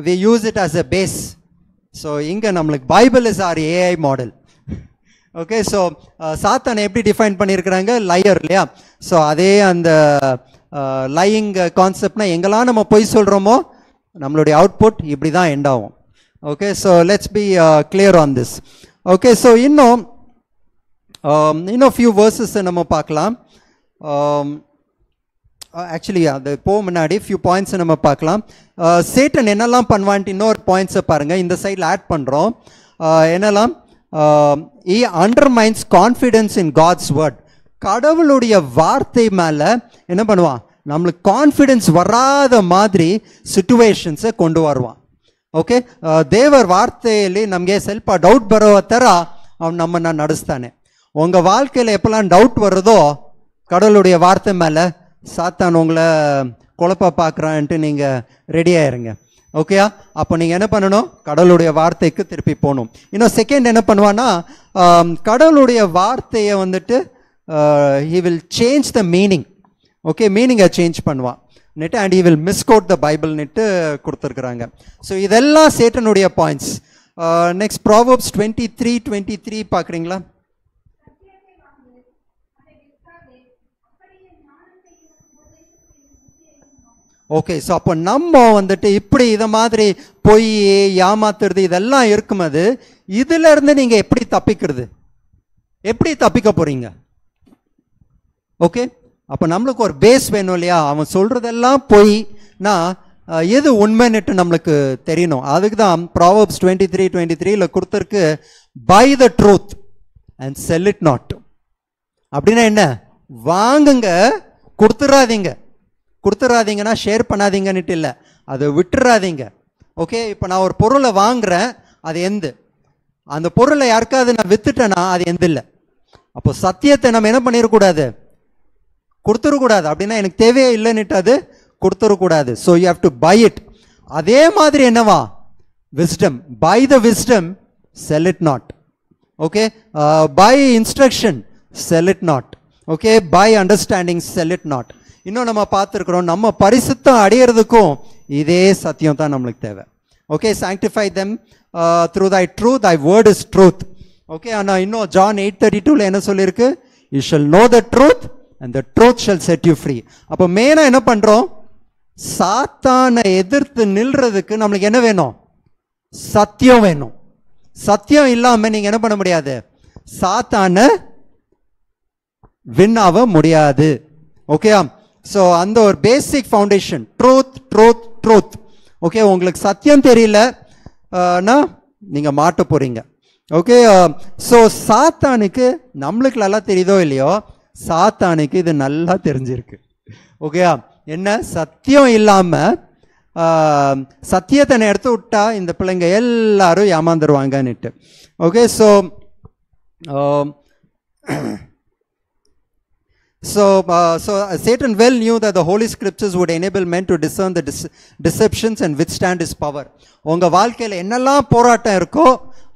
A: We use it as a base. So இங்கே நம்மளுக்கு Bible is our AI model. Okay, so சாத்தானை எப்படி டிஃபைன் பண்ணியிருக்கிறாங்க? லயர் இல்லையா? ஸோ அதே அந்த லையிங் கான்செப்ட்னா எங்கெல்லாம் நம்ம பொய் சொல்கிறோமோ நம்மளுடைய அவுட்புட் இப்படி தான் எண்ட் ஆகும். Okay, so let's be clear on this. Okay, so இன்னும் ஃபியூ வேர்சஸ் நம்ம பார்க்கலாம். ஆக்சுவலி அது போக முன்னாடி ஃபியூ பாயிண்ட்ஸ் நம்ம பார்க்கலாம். சேட்டன் என்னெல்லாம் பண்ணுவான்ட்டு இன்னொரு பாயிண்ட்ஸை பாருங்கள், இந்த சைடில் ஆட் பண்ணுறோம். என்னெல்லாம்? he undermines confidence in God's word. கடவுளுடைய வார்த்தை மேலே என்ன பண்ணுவான்? நம்மளுக்கு கான்ஃபிடென்ஸ் வராத மாதிரி ಸಿಚುವೇಶನ್ಸ್ கொண்டு வருவான். ಓಕೆ, ದೇವರ ವಾರ್ತೆಯಲ್ಲಿ ನಮಗೆ ಸ್ವಲ್ಪ ಡೌಟ್ ಬರೋ ಥರ ಅವನು ನಮ್ಮನ್ನು ನಡೆಸ್ತಾನೆ. உங்கள் வாழ்க்கையில் எப்போல்லாம் டவுட் வருதோ கடவுளுடைய வார்த்தை மேலே சாத்தான் உங்களை குழப்ப பார்க்குறான்ட்டு நீங்கள் ரெடியாக இருங்க. ஓகேயா, அப்போ நீங்கள் என்ன பண்ணணும்? கடவுளுடைய வார்த்தைக்கு திருப்பி போகணும். இன்னும் செகண்ட் என்ன பண்ணுவான்னா, கடவுளுடைய வார்த்தையை வந்துட்டு he will change the meaning. Okay, மீனிங்கை சேஞ்ச் பண்ணுவான் நெட்டு and he will misquote the Bible நெட்டு கொடுத்துருக்குறாங்க. ஸோ இதெல்லாம் சேட்டனுடைய பாயிண்ட்ஸ். நெக்ஸ்ட் Proverbs 23:23 பார்க்குறீங்களா? ஓகே, ஸோ அப்போ நம்ம வந்துட்டு இப்படி இதை மாதிரி பொய் ஏமாத்துறது இதெல்லாம் இருக்கும்போது இதுல இருந்து நீங்க எப்படி தப்பிக்கிறது, எப்படி தப்பிக்க போறீங்க? ஓகே, அப்போ நம்மளுக்கு ஒரு பேஸ் வேணும் இல்லையா? அவன் சொல்றதெல்லாம் பொய்னா எது உண்மைன்னுட்டு நம்மளுக்கு தெரியணும். அதுக்கு தான் ப்ராவர்ப்ஸ் 23:23 கொடுத்துருக்கு, buy the truth and sell it not. அப்படின்னா என்ன? வாங்குங்க, கொடுத்துடாதீங்க. கொடுத்துடாதீங்கன்னா ஷேர் பண்ணாதீங்கன்னுட்டு இல்லை, அதை விட்டுறாதீங்க. ஓகே, இப்போ நான் ஒரு பொருளை வாங்குறேன், அது எந்த அந்த பொருளை யாருக்காவது நான் வித்துட்டேன்னா அது எந்த இல்லை. அப்போ சத்தியத்தை நம்ம என்ன பண்ணிடக்கூடாது, கொடுத்துடக்கூடாது. அப்படின்னா எனக்கு தேவையே இல்லைன்னுட்டு அது கொடுத்துடக்கூடாது. So you have to buy it. அதே மாதிரி என்னவா, wisdom, buy the wisdom, sell it not. Okay, buy instruction, sell it not. Okay, buy understanding, sell it not. இன்னும் நம்ம பார்த்துருக்குறோம், நம்ம பரிசுத்தம் அடையிறதுக்கும் இதே சத்தியம் தான் நம்மளுக்கு தேவை. Okay, sanctify them through thy truth, thy word is truth. Okay, ஆனால் இன்னும் ஜான் 8:32 என்ன சொல்லியிருக்கு, you shall know the truth and the truth shall set you free. அப்போ மெயினாக என்ன பண்ணுறோம், சாத்தானை எதிர்த்து நில்றதுக்கு நம்மளுக்கு என்ன வேணும், சத்தியம் வேணும். சத்தியம் இல்லாமல் நீங்கள் என்ன பண்ண முடியாது, சாத்தானை வின் ஆக முடியாது. ஓகே, ஸோ அந்த ஒரு பேசிக் foundation, truth truth truth. Okay, உங்களுக்கு சத்தியம் தெரியலன்னா நீங்கள் மாட்ட போறீங்க. ஓகே, ஸோ சாத்தானுக்கு நம்மளுக்கு நல்லா தெரியுதோ இல்லையோ, சாத்தானுக்கு இது நல்லா தெரிஞ்சிருக்கு. ஓகே, என்ன சத்தியம் இல்லாமல் சத்தியத்தை எடுத்து விட்டா இந்த பிள்ளைங்க எல்லாரும் ஏமாந்துருவாங்கன்னுட்டு. Okay, so Satan well knew that the Holy Scriptures would enable men to discern the deceptions and withstand his power. உங்கள் வாழ்க்கையில் என்னெல்லாம் போராட்டம் இருக்கோ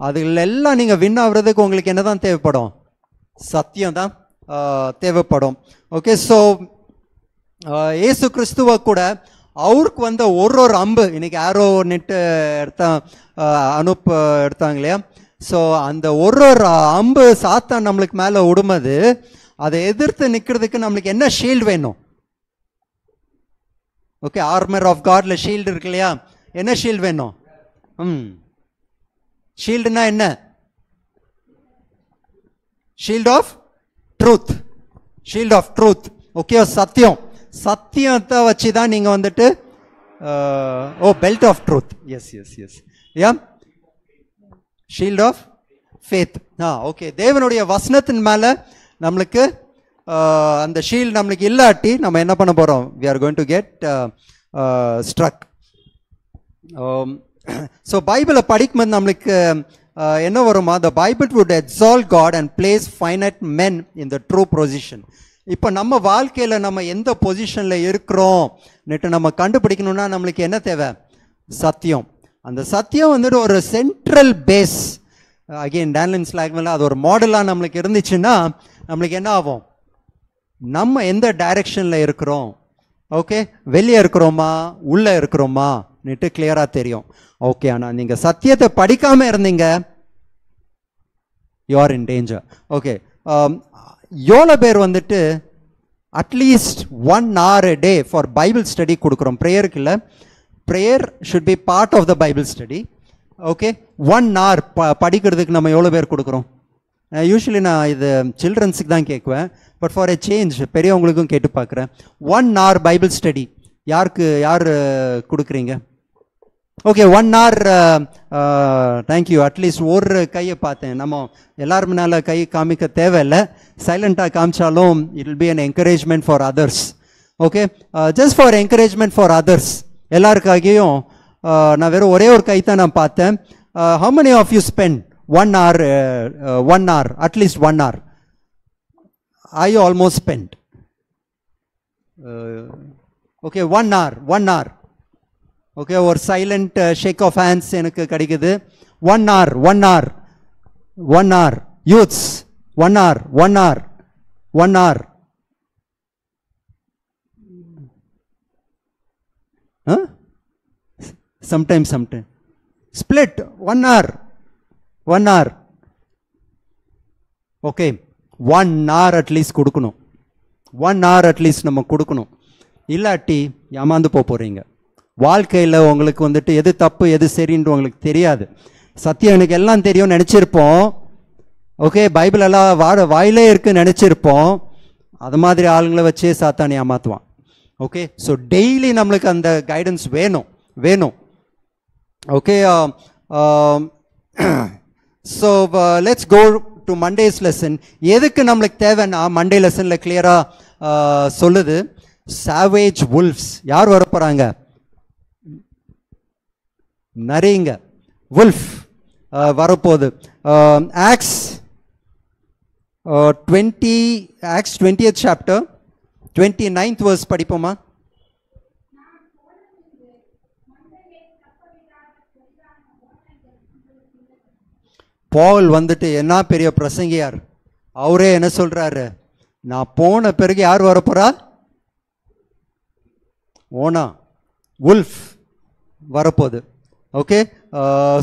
A: அதுல எல்லாம் நீங்கள் வின் ஆகுறதுக்கு உங்களுக்கு என்ன தான் தேவைப்படும், சத்தியம் தான் தேவைப்படும். ஓகே, ஸோ ஏசு கிறிஸ்துவ கூட அவருக்கு வந்த ஒரு அம்பு, இன்னைக்கு ஆரோ நெட்டு எடுத்தாங்க இல்லையா? ஸோ அந்த ஒரு அம்பு சாத்தான் நம்மளுக்கு மேலே விடுமது, அதை எதிர்த்து நிற்கிறதுக்கு நம்மளுக்கு என்ன ஷீல்டு வேணும்? ஓகே, ஆர்மர் ஆஃப் காட்ல ஷீல்டு இருக்கு இல்லையா? என்ன ஷீல்டு வேணும்? ஷீல்டுனா என்ன? Shield of truth, shield of truth. Okay, சத்தியம், சத்தியத்தை வச்சு தான் நீங்கள் வந்துட்டு belt of truth. Yes yes yes ya, shield of faith. Okay, தேவனுடைய வசனத்தின் மேலே நம்மளுக்கு அந்த ஷீல்டு நம்மளுக்கு இல்லாட்டி நம்ம என்ன பண்ண போகிறோம், we are going to get struck. So பைபிளை படிக்கும்போது நம்மளுக்கு என்ன வருமா, the Bible would exalt God and place finite men in the true position. இப்போ நம்ம வாழ்க்கையில் நம்ம எந்த பொசிஷனில் இருக்கிறோம் நம்ம கண்டுபிடிக்கணும்னா நம்மளுக்கு என்ன தேவை, சத்தியம். அந்த சத்தியம் வந்துட்டு ஒரு சென்ட்ரல் பேஸ். அகெயின் டேனியல் ஸ்லாக்மெல்லாம் அது ஒரு மாடலாக நம்மளுக்கு இருந்துச்சுன்னா நம்மளுக்கு என்ன ஆகும், நம்ம எந்த டைரக்ஷனில் இருக்கிறோம், ஓகே, வெளியே இருக்கிறோமா உள்ளே இருக்கிறோமா கிளியராக தெரியும். ஓகே, ஆனால் நீங்கள் சத்தியத்தை படிக்காமல் இருந்தீங்க, you are in danger. Okay, எவ்வளோ பேர் வந்துட்டு at least 1 hour a day for Bible study கொடுக்குறோம்? ப்ரேயருக்கு இல்லை, prayer should be part of the Bible study. Okay, 1 hour படிக்கிறதுக்கு நம்ம எவ்வளோ பேர் கொடுக்குறோம்? யூஸ்வலி நான் இது சில்ட்ரன்ஸுக்கு தான் கேட்குவேன், பட் ஃபார் எ சேஞ்ச் பெரியவங்களுக்கும் கேட்டு பார்க்குறேன். 1 hour பைபிள் ஸ்டடி யார் கொடுக்குறீங்க? Okay, 1 hour. தேங்க்யூ. அட்லீஸ்ட் ஒரு கையை பார்த்தேன். நம்ம எல்லாரும் முன்னால் கை காமிக்க தேவையில்லை, சைலண்ட்டாக காமிச்சாலும் it will be an encouragement for others. Okay, just for encouragement for others. எல்லாருக்காகியும் நான் வெறும் ஒரே ஒரு கை தான் நான் பார்த்தேன். How many of you spend 1 hour, 1 hour, at least 1 hour? I almost spent. Okay, 1 hour, 1 hour. Okay, ஒரு சைலண்ட் ஷேக் ஆஃப் ஹேண்ட்ஸ் எனக்கு கிடைக்குது. 1 hour, 1 hour, 1 hour. Youths 1 hour, 1 hour, 1 hour. Sometimes. Split 1 hour. 1 hour. Okay, 1 hour at least கொடுக்கணும். 1 hour at least நம்ம கொடுக்கணும். இல்லாட்டி ஏமாந்து போகிறீங்க. வாழ்க்கையில் உங்களுக்கு வந்துட்டு எது தப்பு எது சரின்னு உங்களுக்கு தெரியாது. சத்தியம் எனக்கு எல்லாம் தெரியும்னு நினச்சிருப்போம். ஓகே, பைபிள் எல்லாம் வாயிலே இருக்குன்னு நினச்சிருப்போம். அது மாதிரி ஆளுங்களை வச்சே சாத்தான் ஏமாற்றுவான். ஓகே, ஸோ டெய்லி நம்மளுக்கு அந்த கைடன்ஸ் வேணும். Okay, so let's go to Monday's lesson. எதுக்கு நம்மளுக்கு தேவைன்னா மண்டே லெசனில் கிளியராக சொல்லுது. சாவேஜ் வுல்ஃப்ஸ் யார் வரப்போகிறாங்க? நரிங்க, வுல்ஃப் வரப்போகுது. Acts 20th chapter 29th verse படிப்போமா? பால் வந்துட்டு என்ன பெரிய பிரசங்கியார், அவரே என்ன சொல்றாரு, நான் போன பிறகு யார் வரப்போறா? ஓனா, வுல்ஃப் வரப்போகுது. ஓகே,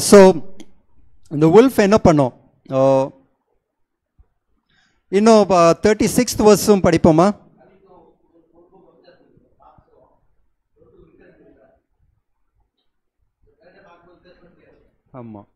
A: ஸோ இந்த வுல்ஃப் என்ன பண்ணோம்? இன்னும் 36th verse படிப்போமா? ஆமாம்,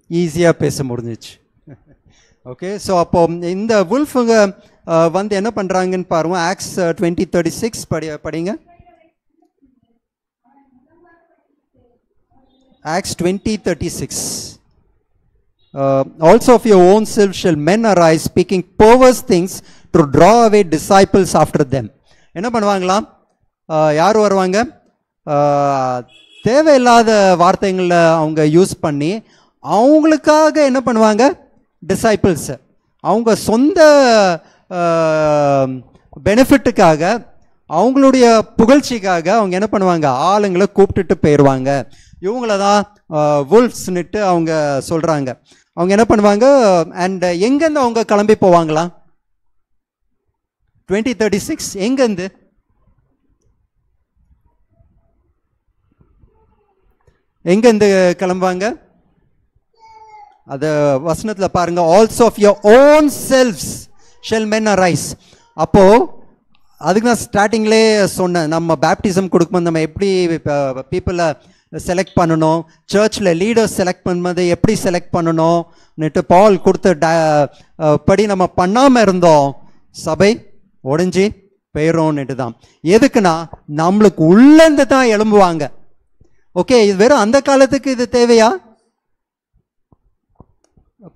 A: ஈஸியாக பேச முடிஞ்சிச்சு. ஓகே, ஸோ அப்போ இந்த வுல்ஃபுங்க வந்து என்ன பண்ணுறாங்கன்னு பாருங்க. ஆக்ஸ் 20:36 படிங்க. Acts 20:36. Also of your own self shall men arise, speaking perverse things to draw away disciples after them. என்ன பண்ணுவாங்களாம்? யார் வருவாங்க? தேவையில்லாத வார்த்தைகளை அவங்க யூஸ் பண்ணி அவங்களுக்காக என்ன பண்ணுவாங்க? டிசைபிள்ஸ் அவங்க சொந்த பெனிஃபிட்டுக்காக, அவங்களுடைய புகழ்ச்சிக்காக அவங்க என்ன பண்ணுவாங்க? ஆளுங்களை கூப்பிட்டுட்டு போயிடுவாங்க. இவங்கள தான் வுல்ஃப்ஸ்னுட்டு அவங்க சொல்கிறாங்க. அவங்க என்ன பண்ணுவாங்க? அண்ட் எங்கேருந்து அவங்க கிளம்பி போவாங்களாம்? 20:36 எங்கேருந்து? எங்கேருந்து கிளம்புவாங்க? அது வசனத்தில் பாருங்க. Also of your own selves shall men arise. அப்போது அதுக்கு நான் ஸ்டார்டிங்லேயே சொன்னேன், நம்ம பேப்டிசம் கொடுக்கும்போது நம்ம எப்படி பீப்புளை செலக்ட் பண்ணணும், சர்ச்சில் லீடர்ஸ் செலக்ட் பண்ணும்போது எப்படி செலக்ட் பண்ணணும்னுட்டு பால் கொடுத்த படி நம்ம பண்ணாமல் இருந்தோம், சபை உடைஞ்சி போயிடும்னுட்டு தான். எதுக்குன்னா நம்மளுக்கு உள்ளேருந்து தான் எழும்புவாங்க. ஓகே, இது வெறும் அந்த காலத்துக்கு இது தேவையா?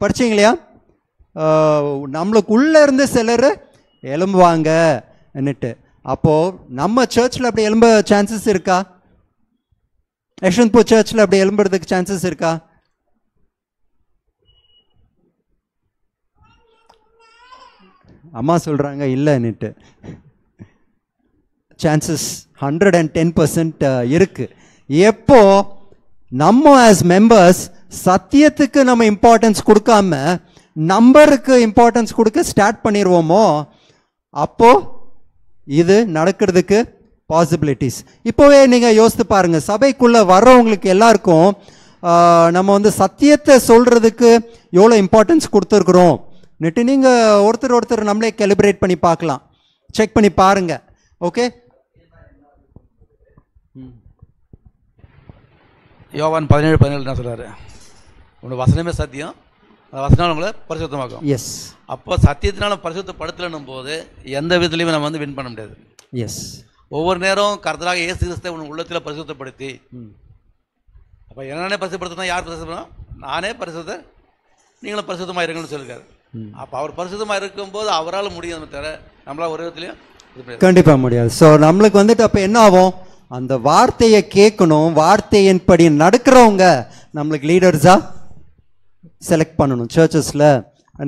A: படிச்சிங்களையா? நம்மளுக்கு உள்ளே இருந்து சிலர் எழும்புவாங்கன்னுட்டு. அப்போது நம்ம சர்ச்சில் அப்படி எழும்ப சான்சஸ் இருக்கா? யஷ்வந்த்பூர் சர்ச்சில் அப்படி எழும்புறதுக்கு சான்சஸ் இருக்கா? அம்மா சொல்கிறாங்க இல்லைன்னுட்டு. சான்சஸ் 110% இருக்கு. எப்போ நம்ம ஆஸ் மெம்பர்ஸ் சத்தியத்துக்கு நம்ம இம்பார்ட்டன்ஸ் கொடுக்காம நம்பருக்கு இம்பார்ட்டன்ஸ் கொடுக்க ஸ்டார்ட் பண்ணிடுவோமோ அப்போ இது நடக்கிறதுக்கு பாசிபிலிட்டிஸ். இப்போவே நீங்கள் யோசித்து பாருங்கள், சபைக்குள்ளே வர்றவங்களுக்கு எல்லாருக்கும் நம்ம வந்து சத்தியத்தை சொல்கிறதுக்கு எவ்வளோ இம்பார்ட்டன்ஸ் கொடுத்துருக்குறோம் நெட்டு நீங்கள் ஒருத்தர் நம்மளே கேலிப்ரேட் பண்ணி பார்க்கலாம், செக் பண்ணி பாருங்க. ஓகே,
C: யோவான் 17:17 என்ன சொல்கிறாரு? உன்னோட வசனமே சத்தியம், அந்த வசனம் உங்களை பரிசுத்தமாக்கும்.
A: எஸ்,
C: அப்போ சத்தியத்தினால பரிசுத்தப்படுத்தலன்னும் போது எந்த விதத்துலையுமே நம்ம வந்து வின் பண்ண முடியாது.
A: எஸ்,
C: ஒவ்வொரு நேரம் கர்த்தராக இயேசு கிறிஸ்துவை உன் உள்ளத்தில் பரிசுத்தப்படுத்தி, அப்போ என்னென்ன பரிசுத்தப்படுத்தினா யார் பரிசுத்தம்? நானே பரிசுத்த, நீங்களும் பரிசுத்தமாக இருங்கன்னு சொல்லியிருக்காரு. அப்போ அவர் பரிசுத்தமாக இருக்கும்போது அவரால் முடியும், தவிர நம்மளால் ஒரு விதத்துலையும்
A: கண்டிப்பாக முடியாது. ஸோ நம்மளுக்கு வந்துட்டு அப்போ என்ன ஆகும்? அந்த வார்த்தையை கேட்கணும், வார்த்தையின் படி நடக்கிறவங்க நம்மளுக்கு லீடர்ஸாக செலக்ட் பண்ணணும் சர்ச்சஸில்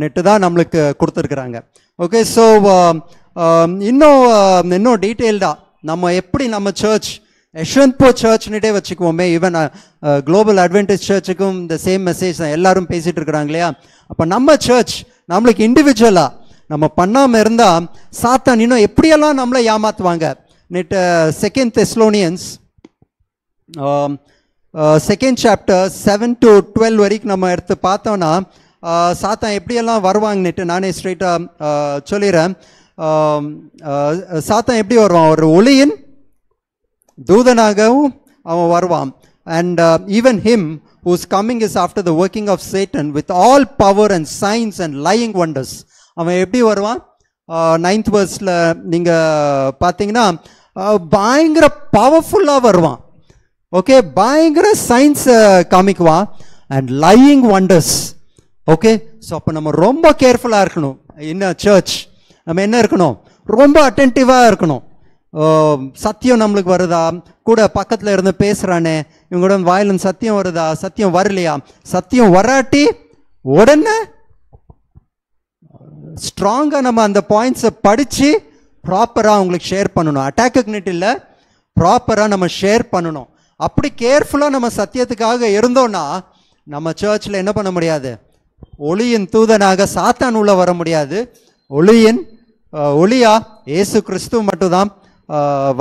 A: நெட்டு தான் நம்மளுக்கு கொடுத்துருக்குறாங்க. ஓகே, ஸோ இன்னும் டீட்டெயில்டாக நம்ம எப்படி நம்ம சர்ச் யஷ்வந்த்பூர் சர்ச்னுட்டே வச்சுக்குவோமே, ஈவன் குளோபல் அட்வென்டிஸ்ட் சர்ச்சுக்கும் இந்த சேம் மெசேஜ் தான் எல்லாரும் பேசிட்டு இருக்கிறாங்க இல்லையா. அப்போ நம்ம சர்ச் நம்மளுக்கு இண்டிவிஜுவலா நம்ம பண்ணாமல் இருந்தால் சாத்தான் இன்னும் எப்படியெல்லாம் நம்மளை ஏமாத்துவாங்க. நேற்று 2 Thessalonians 2nd chapter 7 to 12 வரைக்கும் நம்ம எடுத்து பார்த்தோன்னா சாத்தான் எப்படியெல்லாம் வருவாங்க. நேற்று நானே ஸ்ட்ரெயிட்டாக சொல்லிடுறேன். சாத்தான் எப்படி வருவான், ஒரு ஒளியின் தூதனாகவும் அவன் வருவான். And even him whose coming is after the working of Satan with all power and signs and lying wonders. அவன் எப்படி வருவான்? 9th verseல நீங்கள் பார்த்தீங்கன்னா பயங்கர பவர்ஃபுல்லாக வருவான். ஓகே, பயங்கர சயின்ஸ் காமிக்குவான் and lying wonders. Okay, so அப்போ நம்ம ரொம்ப கேர்ஃபுல்லாக இருக்கணும். இன்னும் சர்ச் நம்ம என்ன இருக்கணும், ரொம்ப அட்டென்டிவாக இருக்கணும். சத்தியம் நம்மளுக்கு வருதா, கூட பக்கத்தில் இருந்து பேசுகிறானே இவங்களோட வாயிலும் சத்தியம் வருதா, சத்தியம் வரலையா, சத்தியம் வராட்டி உடனே ஸ்ட்ராங்காக நம்ம அந்த பாயிண்ட்ஸை படித்து ப்ராப்பராக அவங்களுக்கு ஷேர் பண்ணணும். அட்டாக்குன்னுட்டு இல்லை, ப்ராப்பராக நம்ம ஷேர் பண்ணணும். அப்படி கேர்ஃபுல்லாக நம்ம சத்தியத்துக்காக இருந்தோன்னா நம்ம சர்ச்சில் என்ன பண்ண முடியாது, ஒளியின் தூதனாக சாத்தான் உள்ள வர முடியாது. ஒளியா இயேசு கிறிஸ்து மட்டும்தான்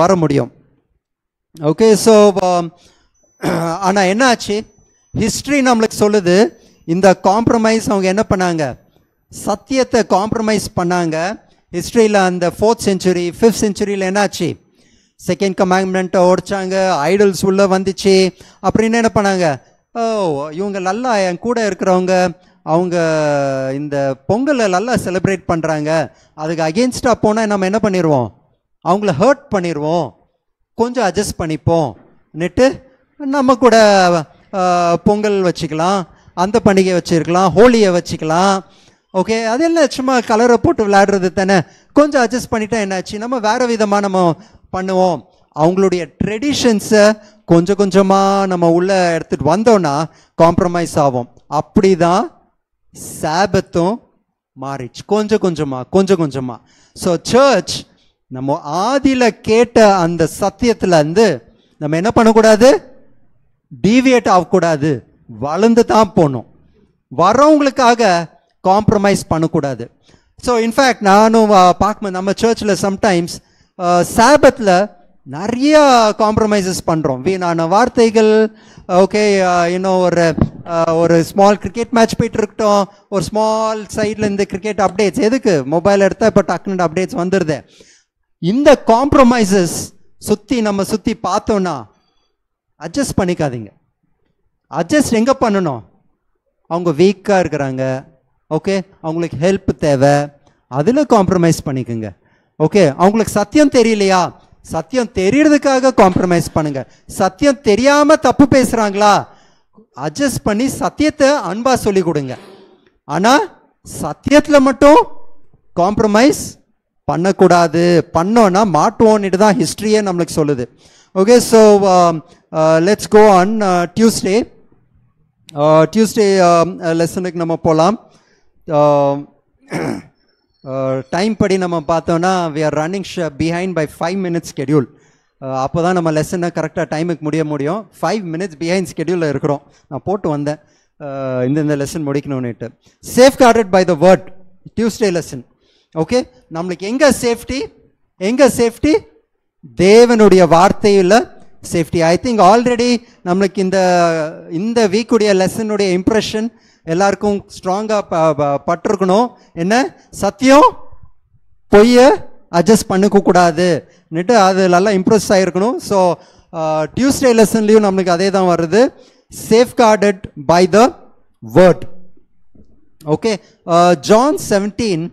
A: வர முடியும். ஓகே, ஸோ ஆனால் என்ன ஆச்சு, ஹிஸ்ட்ரி நம்மளுக்கு சொல்லுது இந்த காம்ப்ரமைஸ் அவங்க என்ன பண்ணாங்க, சத்தியத்தை காம்ப்ரமைஸ் பண்ணாங்க. ஹிஸ்ட்ரியில் அந்த 4th century 5th centuryயில் என்னாச்சு, 2nd commandment உடைச்சாங்க, ஐடல்ஸ் உள்ள வந்துச்சு. அப்படின்னு என்ன பண்ணாங்க, இவங்க நல்லா என் கூட இருக்கிறவங்க அவங்க இந்த பொங்கலை நல்லா செலிப்ரேட் பண்ணுறாங்க, அதுக்கு அகெயின்ஸ்டாக போனால் நம்ம என்ன பண்ணிடுவோம், அவங்கள ஹர்ட் பண்ணிடுவோம், கொஞ்சம் அட்ஜஸ்ட் பண்ணிப்போம் நெட்டு நம்ம கூட பொங்கல் வச்சுக்கலாம், அந்த பண்டிகை வச்சுருக்கலாம், ஹோலியை வச்சுக்கலாம். ஓகே, அதெல்லாம் சும்மா கலரை போட்டு விளையாடுறது தானே, கொஞ்சம் அட்ஜஸ்ட் பண்ணிட்டா என்னாச்சு, நம்ம வேறு விதமாக நம்ம பண்ணுவோம். அவங்களுடைய ட்ரெடிஷன்ஸை கொஞ்சம் கொஞ்சமாக நம்ம உள்ளே எடுத்துகிட்டு வந்தோன்னா காம்ப்ரமைஸ் ஆகும். அப்படி தான் சாபத்தும் மாறிச்சு, கொஞ்சம் கொஞ்சமாக. ஸோ சர்ச் நம்ம ஆதியில் கேட்ட அந்த சத்தியத்தில் இருந்து நம்ம என்ன பண்ணக்கூடாது, டீவியேட் ஆகக்கூடாது, வளர்ந்து தான் போகணும். வரவங்களுக்காக காம்ப்ரமைஸ் பண்ணக்கூடாது. ஸோ இன்ஃபேக்ட் நானும் பார்க்கும்போது நம்ம சர்ச்சில் சம்டைம்ஸ் சாபத்தில் நிறைய காம்ப்ரமைசஸ் பண்ணுறோம். வீணான வார்த்தைகள். ஓகே, இன்னும் ஒரு ஸ்மால் கிரிக்கெட் மேட்ச் போயிட்டு இருக்கட்டும், ஒரு ஸ்மால் சைடில் இந்த கிரிக்கெட் அப்டேட்ஸ், எதுக்கு மொபைல் எடுத்தால் இப்போ டக்குனு அப்டேட்ஸ் வந்துடுது. இந்த காம்ப்ரமைசஸ் நம்ம சுற்றி பார்த்தோன்னா அட்ஜஸ்ட் பண்ணிக்காதீங்க. அட்ஜஸ்ட் எங்கே பண்ணணும், அவங்க வீக்காக இருக்கிறாங்க, ஓகே, அவங்களுக்கு ஹெல்ப் தேவை, அதில் காம்ப்ரமைஸ் பண்ணிக்கோங்க. ஓகே, அவங்களுக்கு சத்தியம் தெரியலையா, சத்தியம் தெரியறதுக்காக காம்ப்ரமைஸ் பண்ணுங்க. சத்தியம் தெரியாம தப்பு பேசுறாங்களா, அட்ஜஸ்ட் பண்ணி சத்தியத்தை அன்பா சொல்லி கொடுங்க. ஆனா சத்தியத்துல மட்டும் காம்ப்ரமைஸ் பண்ணக்கூடாது, பண்ணோன்னா மாட்டுவோன்னுட்டு தான் ஹிஸ்ட்ரியே நம்மளுக்கு சொல்லுது. Okay, so let's go on Tuesday லெசனுக்கு நம்ம போகலாம். டைம் படி நம்ம பார்த்தோன்னா we are running behind by 5 minutes schedule. அப்போ தான் நம்ம லெசனை கரெக்டாக டைமுக்கு முடியும். 5 minutes behind schedule இருக்கிறோம். நான் போட்டு வந்தேன் இந்த லெசன் முடிக்கணும்னுட்டு. Safeguarded by the word, Tuesday lesson. Okay, நம்மளுக்கு எங்கே சேஃப்டி, தேவனுடைய வார்த்தையில் சேஃப்டி. ஐ திங்க் ஆல்ரெடி நம்மளுக்கு இந்த வீக்குடைய லெசனுடைய இம்ப்ரெஷன் எல்லாருக்கும் ஸ்ட்ராங்காக பட்டிருக்கணும். என்ன, சத்தியம் பொய்ய அட்ஜஸ்ட் பண்ணிக்க கூடாதுன்னுட்டு அது நல்லா இம்ப்ரெஸ் ஆகிருக்கணும். ஸோ டியூஸ்டே லெசன்லேயும் நம்மளுக்கு அதே தான் வருது, safeguarded by the word. Okay, John 17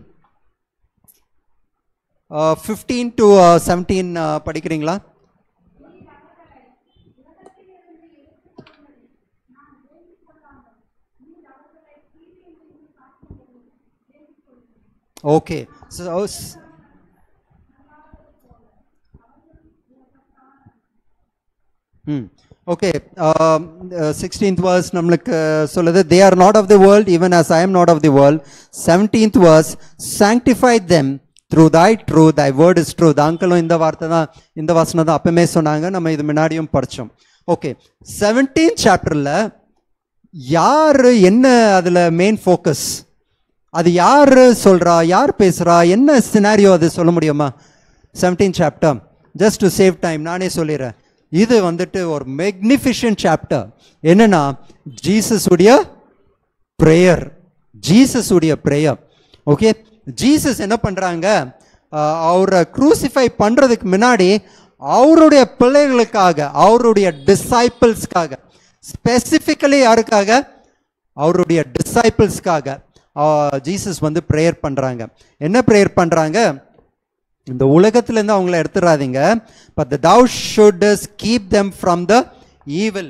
A: 15 to 17 படிக்கிறீங்களா? Okay, so okay, 16th verse நம்மளுக்கு சொல்லுது, they are not of the world even as I am not of the world. 17th verse, sanctify them through thy truth, thy word is truth. அங்கிளும் இந்த வார்த்தை தான், இந்த வசனம் தான் அப்பமே சொன்னாங்க, நம்ம இது முன்னாடியும் படித்தோம். ஓகே, 17th சாப்டரில் யார் என்ன அதில் மெயின் ஃபோக்கஸ், அது யார் சொல்கிறா, யார் பேசுகிறா, என்ன சினாரியோ அது சொல்ல முடியுமா? 17th chapter, just to save time நானே சொல்லிடுறேன். இது வந்துட்டு ஒரு மேக்னிஃபிஷன்ட் சாப்டர். என்னன்னா ஜீசஸ் உடைய ப்ரேயர், ஜீசஸ் உடைய ப்ரேயர். ஓகே, ஜீசஸ் என்ன பண்ணுறாங்க, அவரை க்ரூசிஃபை பண்ணுறதுக்கு முன்னாடி அவருடைய பிள்ளைகளுக்காக, அவருடைய டிசைபிள்ஸ்க்காக, ஸ்பெசிஃபிக்கலி யாருக்காக, அவருடைய டிசைபிள்ஸ்க்காக ஜீசஸ் வந்து ப்ரேயர் பண்ணுறாங்க. என்ன ப்ரேயர் பண்ணுறாங்க, இந்த உலகத்திலேருந்து அவங்கள எடுத்துடாதீங்க, but thou shouldst keep them from the evil,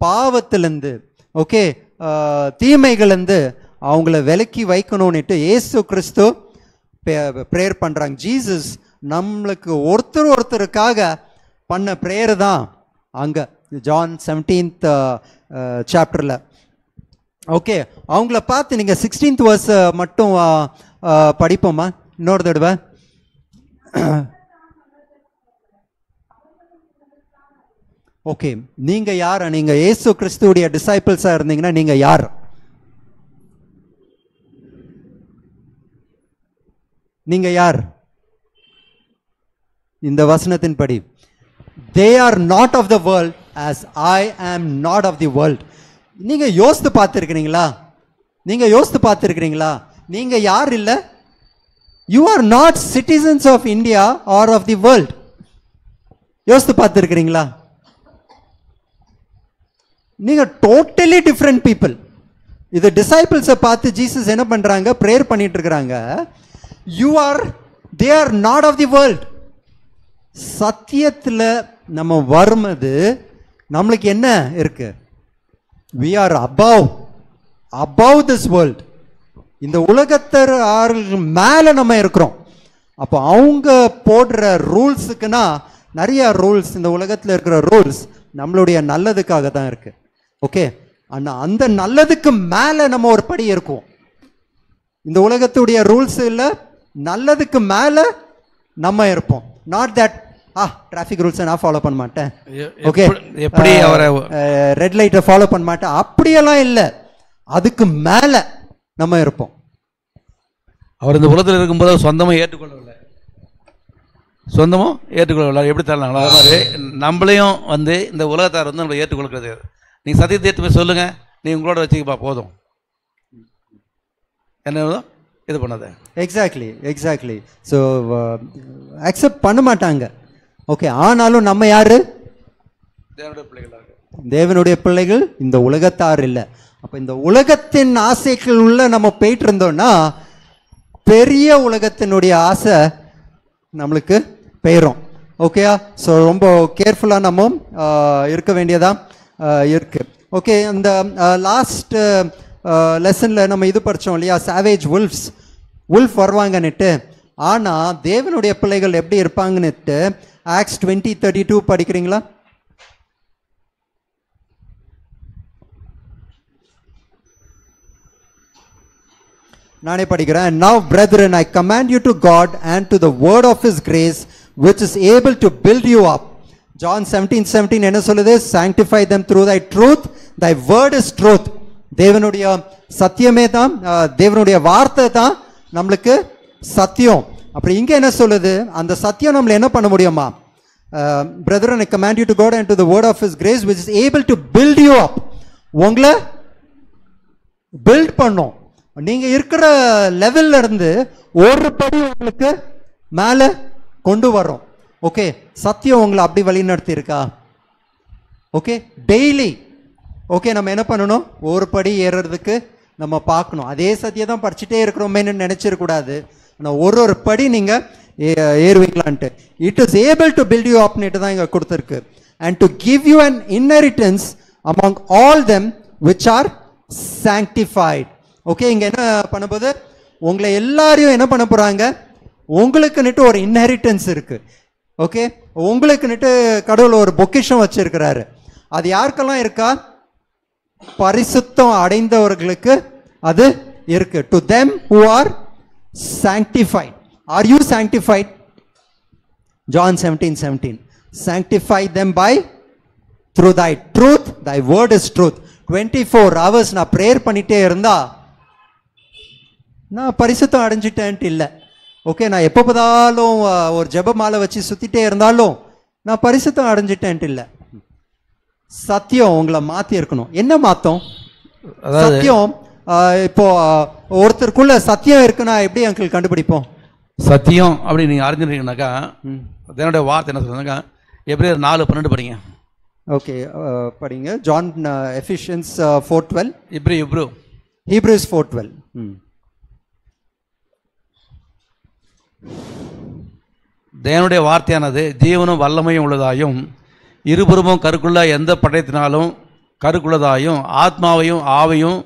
A: பாவத்திலேருந்து, ஓகே, தீமைகளிலிருந்து அவங்கள விலக்கி வைக்கணும்னுட்டு இயேசு கிறிஸ்து ப்ரேயர் பண்ணுறாங்க. ஜீசஸ் நம்மளுக்கு ஒருத்தருக்காக பண்ண ப்ரேயர் தான் அங்கே ஜான் 17th சாப்டரில். ஓகே, அவங்கள பார்த்து நீங்கள் 16th verse மட்டும் படிப்போமா இன்னொரு தடவை? ஓகே, நீங்க யார்? நீங்க இயேசு கிறிஸ்துவுடைய டிசைபிள்ஸா இருந்தீங்கன்னா நீங்க யார்? நீங்க யார்? இந்த வசனத்தின் படி they are not of the world as I am not of the world. நீங்க யோசித்து பார்த்திருக்கிறீங்களா? நீங்க யோசித்து பார்த்திருக்கிறீங்களா? நீங்க யார் இல்ல? You are not citizens of India or of the world. யோசித்து பார்த்திருக்கிறீங்களா? நீங்க டோட்டலி டிஃப்ரெண்ட் பீப்புள். இது டிசைபிள்ஸை பார்த்து ஜீசஸ் என்ன பண்றாங்க, ப்ரேயர் பண்ணிட்டு இருக்கிறாங்க. they are not of the world. சத்தியத்தில் நம்ம வருவது நம்மளுக்கு என்ன இருக்கு? we are above this world. இந்த உலகத்தர் மேல நம்ம இருக்கிறோம். அப்போ அவங்க போடுற ரூல்ஸுக்குன்னா நிறைய ரூல்ஸ், இந்த உலகத்தில் இருக்கிற ரூல்ஸ் நம்மளுடைய நல்லதுக்காக தான் இருக்கு. ஓகே, ஆனால் அந்த நல்லதுக்கு மேலே நம்ம ஒரு படி இருக்கோம். இந்த உலகத்துடைய ரூல்ஸ் இல்லை, நல்லதுக்கு மேலே நம்ம இருப்போம். நாட் தட் டிராஃபிக் ரூல்ஸை நான் ஃபாலோ பண்ண மாட்டேன், ஓகே, எப்படி அவரை ரெட் லைட்டை ஃபாலோ பண்ண மாட்டேன், அப்படியெல்லாம் இல்லை. அதுக்கு மேலே நம்ம இருப்போம்.
C: அவர் இந்த உலகத்தில் இருக்கும்போது சொந்தமாக ஏற்றுக்கொள்ளவில்லை, சொந்தமும் ஏற்றுக்கொள்ளவில்லை. எப்படி தரலாங்களா? அது மாதிரி நம்மளையும் வந்து இந்த உலகத்தார் வந்து நம்மளை ஏற்றுக்கொள்கிறது. நீங்கள் சத்தியத்தை ஏற்றுமே சொல்லுங்க, நீ உங்களோட வச்சுக்கப்பா போதும், என்ன இது பண்ணாத.
A: எக்ஸாக்ட்லி. ஸோ அக்செப்ட் பண்ண மாட்டாங்க. ஓகே, ஆனாலும் நம்ம யாரு? தேவனுடைய பிள்ளைகள், இந்த உலகத்தார் இல்லை. அப்போ இந்த உலகத்தின் ஆசைகள் உள்ள நம்ம போயிட்டு இருந்தோம்னா பெரிய உலகத்தினுடைய ஆசை நம்மளுக்கு போயிடும். ஓகேயா? ஸோ ரொம்ப கேர்ஃபுல்லாக நம்ம இருக்க வேண்டியதா இருக்கு. ஓகே, இந்த லாஸ்ட் லெசனில் நம்ம இது படித்தோம் இல்லையா, சாவேஜ் உல்ஃப் வருவாங்கன்னுட்டு. ஆனால் தேவனுடைய பிள்ளைகள் எப்படி இருப்பாங்கன்னுட்டு ஆக்ட்ஸ் 20:32 படிக்கிறீங்களா? நானே படிக்கிறேன். Now brethren, I command you to God and to the word of his grace which is able to build you up. John 17:17 என்ன சொல்லுது? Sanctify them through thy truth, thy word is truth. தேவனுடைய சத்தியமே தான், தேவனுடைய வார்த்தை தான் நம்மளுக்கு சத்தியம். அப்படி இங்கே என்ன சொல்லுது? அந்த சத்தியம் நம்மளை என்ன பண்ண முடியுமா? Brethren, I command you to God and to the word of his grace which is able to build you up. உங்களை பில்ட் பண்ணும். நீங்க இருக்கிற லெவல்ல இருந்து ஒரு படி உங்களுக்கு மேலே கொண்டு வரும். ஓகே, சத்தியம் உங்களை அப்படி வழி நடத்தி இருக்கா? ஓகே, டெய்லி ஓகே நம்ம என்ன பண்ணணும்? ஒரு படி ஏறுறதுக்கு நம்ம பார்க்கணும். அதே சத்தியம் தான் படிச்சுட்டே இருக்கிறோமேன்னு நினைச்சிடக்கூடாது. ஆனால் ஒரு படி நீங்க ஏறுவீங்களான்ட்டு. It is able to build you அப்னுட்டு தான் இங்கே கொடுத்துருக்கு. And to give you an inheritance among all them which are sanctified. Okay, இங்கே என்ன பண்ண போது? உங்களை எல்லாரையும் என்ன பண்ண போகிறாங்க? உங்களுக்குன்னுட்டு ஒரு இன்ஹெரிட்டன்ஸ் இருக்கு. ஓகே, உங்களுக்குன்னுட்டு கடவுள் ஒரு பொக்கிஷம் வச்சிருக்கிறாரு. அது யாருக்கெல்லாம் இருக்கா? பரிசுத்தம் அடைந்தவர்களுக்கு அது இருக்கு. To them who are sanctified. Are you sanctified? John 17:17. Sanctify them by through thy truth. Thy word is truth. 24 hours நான் ப்ரேயர் பண்ணிட்டே இருந்தா நான் பரிசுத்தம் அடைஞ்சிட்டேன்ட்டு இல்லை. ஓகே, நான் எப்போ பார்த்தாலும் ஒரு ஜெப மாலை வச்சு சுத்திட்டே இருந்தாலும் நான் பரிசுத்தம் அடைஞ்சிட்டேன்ட்டு இல்லை. சத்தியம் உங்களை மாத்தி இருக்கணும். என்ன மாத்தம்? சத்தியம். இப்போ ஒருத்தருக்குள்ள சத்தியம் இருக்குன்னா எப்படி அங்கிள் கண்டுபிடிப்போம்?
C: சத்தியம் அப்படி நீங்கள் அறிஞ்சிருக்கீங்கன்னாக்கா என்னுடைய வார்த்தை என்ன சொல்லுங்க, எப்ரேயர் 4:12 படிங்க.
A: ஓகே, படிங்க. John, Ephesians 4:12.
C: ஹீப்ரூஸ்
A: 4:12.
C: தேவனுடைய வார்த்தையானது ஜீவனும் வல்லமையும் உள்ளதாயும் இருபுறமும் கருக்குள்ள எந்த பட்டயத்தினாலும் கருக்குள்ளதாயும் ஆத்மாவையும் ஆவையும்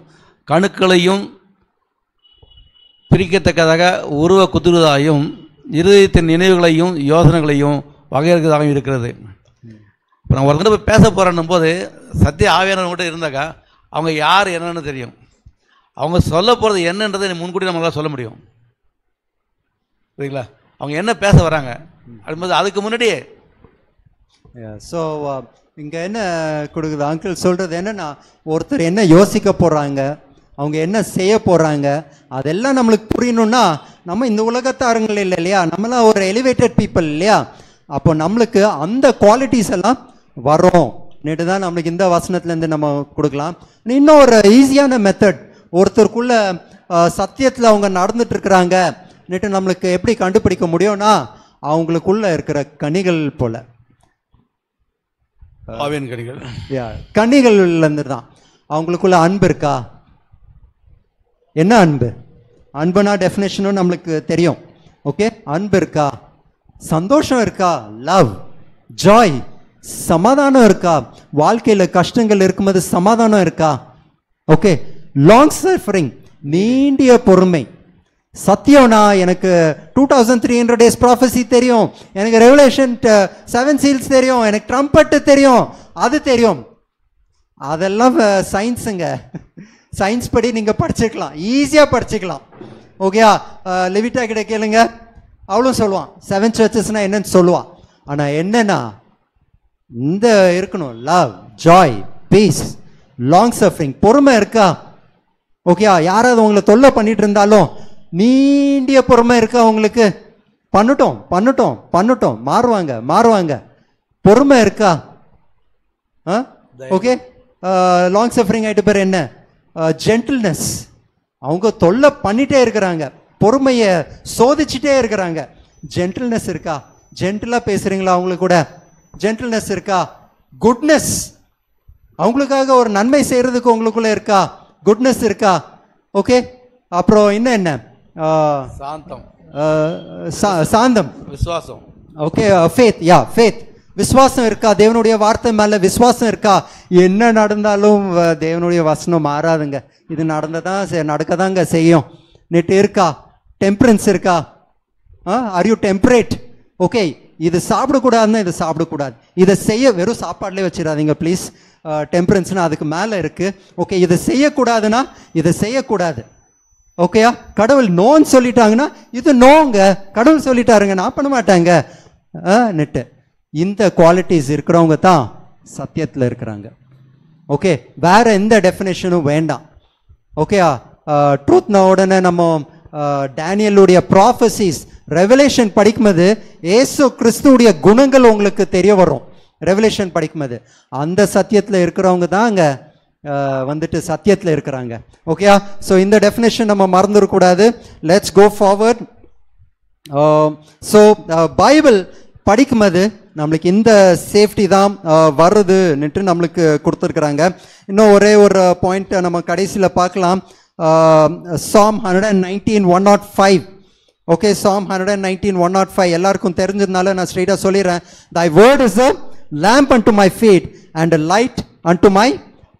C: கணுக்களையும் பிரிக்கத்தக்கதாக உருவ குத்துவதாயும் இருதயத்தின் நினைவுகளையும் யோசனைகளையும் வகையறுக்கிறதாகவும் இருக்கிறது. இப்போ நான் ஒருத்தர் போய் பேச போகிறேன்னும் போது சத்திய ஆவியானவங்கள்ட்ட இருந்தாக்கா அவங்க யார் என்னன்னு தெரியும். அவங்க சொல்ல போகிறது என்னன்றதை முன்கூட்டி நம்மளால் சொல்ல முடியும். சரிங்களா? அவங்க என்ன பேச வராங்க அப்படின்போது அதுக்கு முன்னாடியே.
A: ஸோ இங்கே என்ன கொடுக்குது அங்கிள் சொல்கிறது என்னன்னா, ஒருத்தர் என்ன யோசிக்க போகிறாங்க, அவங்க என்ன செய்ய போகிறாங்க, அதெல்லாம் நம்மளுக்கு புரியணும்னா நம்ம இந்த உலகத்தாருங்கள் இல்லை இல்லையா, நம்மளாம் ஒரு எலிவேட்டட் பீப்புள் இல்லையா. அப்போ நம்மளுக்கு அந்த குவாலிட்டிஸ் எல்லாம் வரும் நேற்று தான் நம்மளுக்கு இந்த வசனத்துலேருந்து நம்ம கொடுக்கலாம். இன்னும் ஒரு ஈஸியான மெத்தட், ஒருத்தருக்குள்ள சத்தியத்தில் அவங்க நடந்துட்டு இருக்கிறாங்க நேற்று நம்மளுக்கு எப்படி கண்டுபிடிக்க முடியும்னா, அவங்களுக்குள்ள இருக்கிற கனிகள் போல கனிகள்லேருந்து தான். அவங்களுக்குள்ள அன்பு இருக்கா? என்ன அன்பு? அன்புனா டெஃபினேஷனும் நம்மளுக்கு தெரியும். ஓகே, அன்பு இருக்கா? சந்தோஷம் இருக்கா? லவ், ஜாய், சமாதானம் இருக்கா? வாழ்க்கையில் கஷ்டங்கள் இருக்கும்போது சமாதானம் இருக்கா? ஓகே, லாங் சஃபரிங், நீண்டிய பொறுமை. சத்தியம்னா எனக்கு 2300 days ப்ராஃபஸி தெரியும், எனக்கு ரெவலேஷன் 7 seals தெரியும், எனக்கு ட்ரம்பட்டு தெரியும், அது தெரியும். அதெல்லாம் சயின்ஸுங்க. சயின்ஸ் படி நீங்கள் படிச்சுக்கலாம், ஈஸியாக படிச்சுக்கலாம். ஓகேயா? லெவிட்டா கிட்ட கேளுங்க, அவளும் சொல்லுவான் 7 churchesனா என்னன்னு சொல்லுவான். ஆனால் என்னன்னா இந்த இருக்கணும், love, joy, peace, long suffering, பொறுமை இருக்கா? ஓகேயா? யாராவது உங்களை தொல்லை பண்ணிட்டு இருந்தாலும் நீண்டிய பொறுமை இருக்கா உங்களுக்கு? பண்ணட்டும் பண்ணட்டும் பண்ணட்டும், மாறுவாங்க. பொறுமை இருக்கா? ஓகே, லாங் சஃபரிங் ஆகிட்டு பேர் என்ன? ஜென்டில்னஸ். அவங்க தொல்லை பண்ணிட்டே இருக்கிறாங்க, பொறுமையை சோதிச்சுட்டே இருக்கிறாங்க. ஜென்டில்னஸ் இருக்கா? ஜென்டிலாக பேசுறீங்களா அவங்களுக்கு கூட? ஜென்டில்னஸ் இருக்கா? குட்னஸ், அவங்களுக்காக ஒரு நன்மை செய்யறதுக்கு உங்களுக்குள்ள இருக்கா? குட்னஸ் இருக்கா? ஓகே, அப்புறம் என்ன? சாந்தம்,
C: விசுவாசம்.
A: Okay, faith. ஃபேத், விசுவாசம் இருக்கா? தேவனுடைய வார்த்தை மேல விசுவாசம் இருக்கா? என்ன நடந்தாலும் தேவனுடைய வசனம் மாறாதுங்க, இது நடக்கதாங்க செய்யும். நெட் இருக்கா? டெம்பரன்ஸ் இருக்கா? Are you temperate? ஓகே, இது சாப்பிடக்கூடாதுன்னா இது சாப்பிடக்கூடாது, இதை செய்ய வெறும் சாப்பாடுலேயே வச்சிடாதீங்க ப்ளீஸ். டெம்பரன்ஸ்னா அதுக்கு மேலே இருக்கு. ஓகே, இதை செய்யக்கூடாதுன்னா இதை செய்யக்கூடாது. ஓகேயா? கடவுள் நோன்னு சொல்லிட்டாங்கன்னா இது நோங்க, கடவுள் சொல்லிட்டாருங்க நான் பண்ண மாட்டாங்க. நெட்டு இந்த குவாலிட்டிஸ் இருக்கிறவங்க தான் சத்தியத்தில் இருக்கிறாங்க. ஓகே, வேற எந்த டெஃபினேஷனும் வேண்டாம். ஓகேயா? ட்ரூத்னா உடனே நம்ம டேனியலுடைய ப்ராஃபசிஸ், ரெவலேஷன் படிக்கும்போது ஏசு கிறிஸ்துவுடைய குணங்கள் உங்களுக்கு தெரிய வரும். ரெவலேஷன் படிக்கும்போது அந்த சத்தியத்தில் இருக்கிறவங்க தான் அங்கே வந்துட்டு சத்தியத்தில் இருக்கிறாங்க. ஓகேயா? ஸோ இந்த டெஃபினேஷன் நம்ம மறந்துடக்கூடாது. Let's go forward. So Bible படிக்கும்போது நம்மளுக்கு இந்த சேஃப்டி தான் வருதுன்னுட்டு நம்மளுக்கு கொடுத்துருக்குறாங்க. இன்னும் ஒரே ஒரு பாயிண்ட் நம்ம கடைசியில் பார்க்கலாம். Psalm 119:105. ஓகே, Psalm 119:105 எல்லாருக்கும் தெரிஞ்சதுனால நான் ஸ்ட்ரெயிட்டாக சொல்லிடுறேன். Thy word is a lamp unto my feet and a light unto my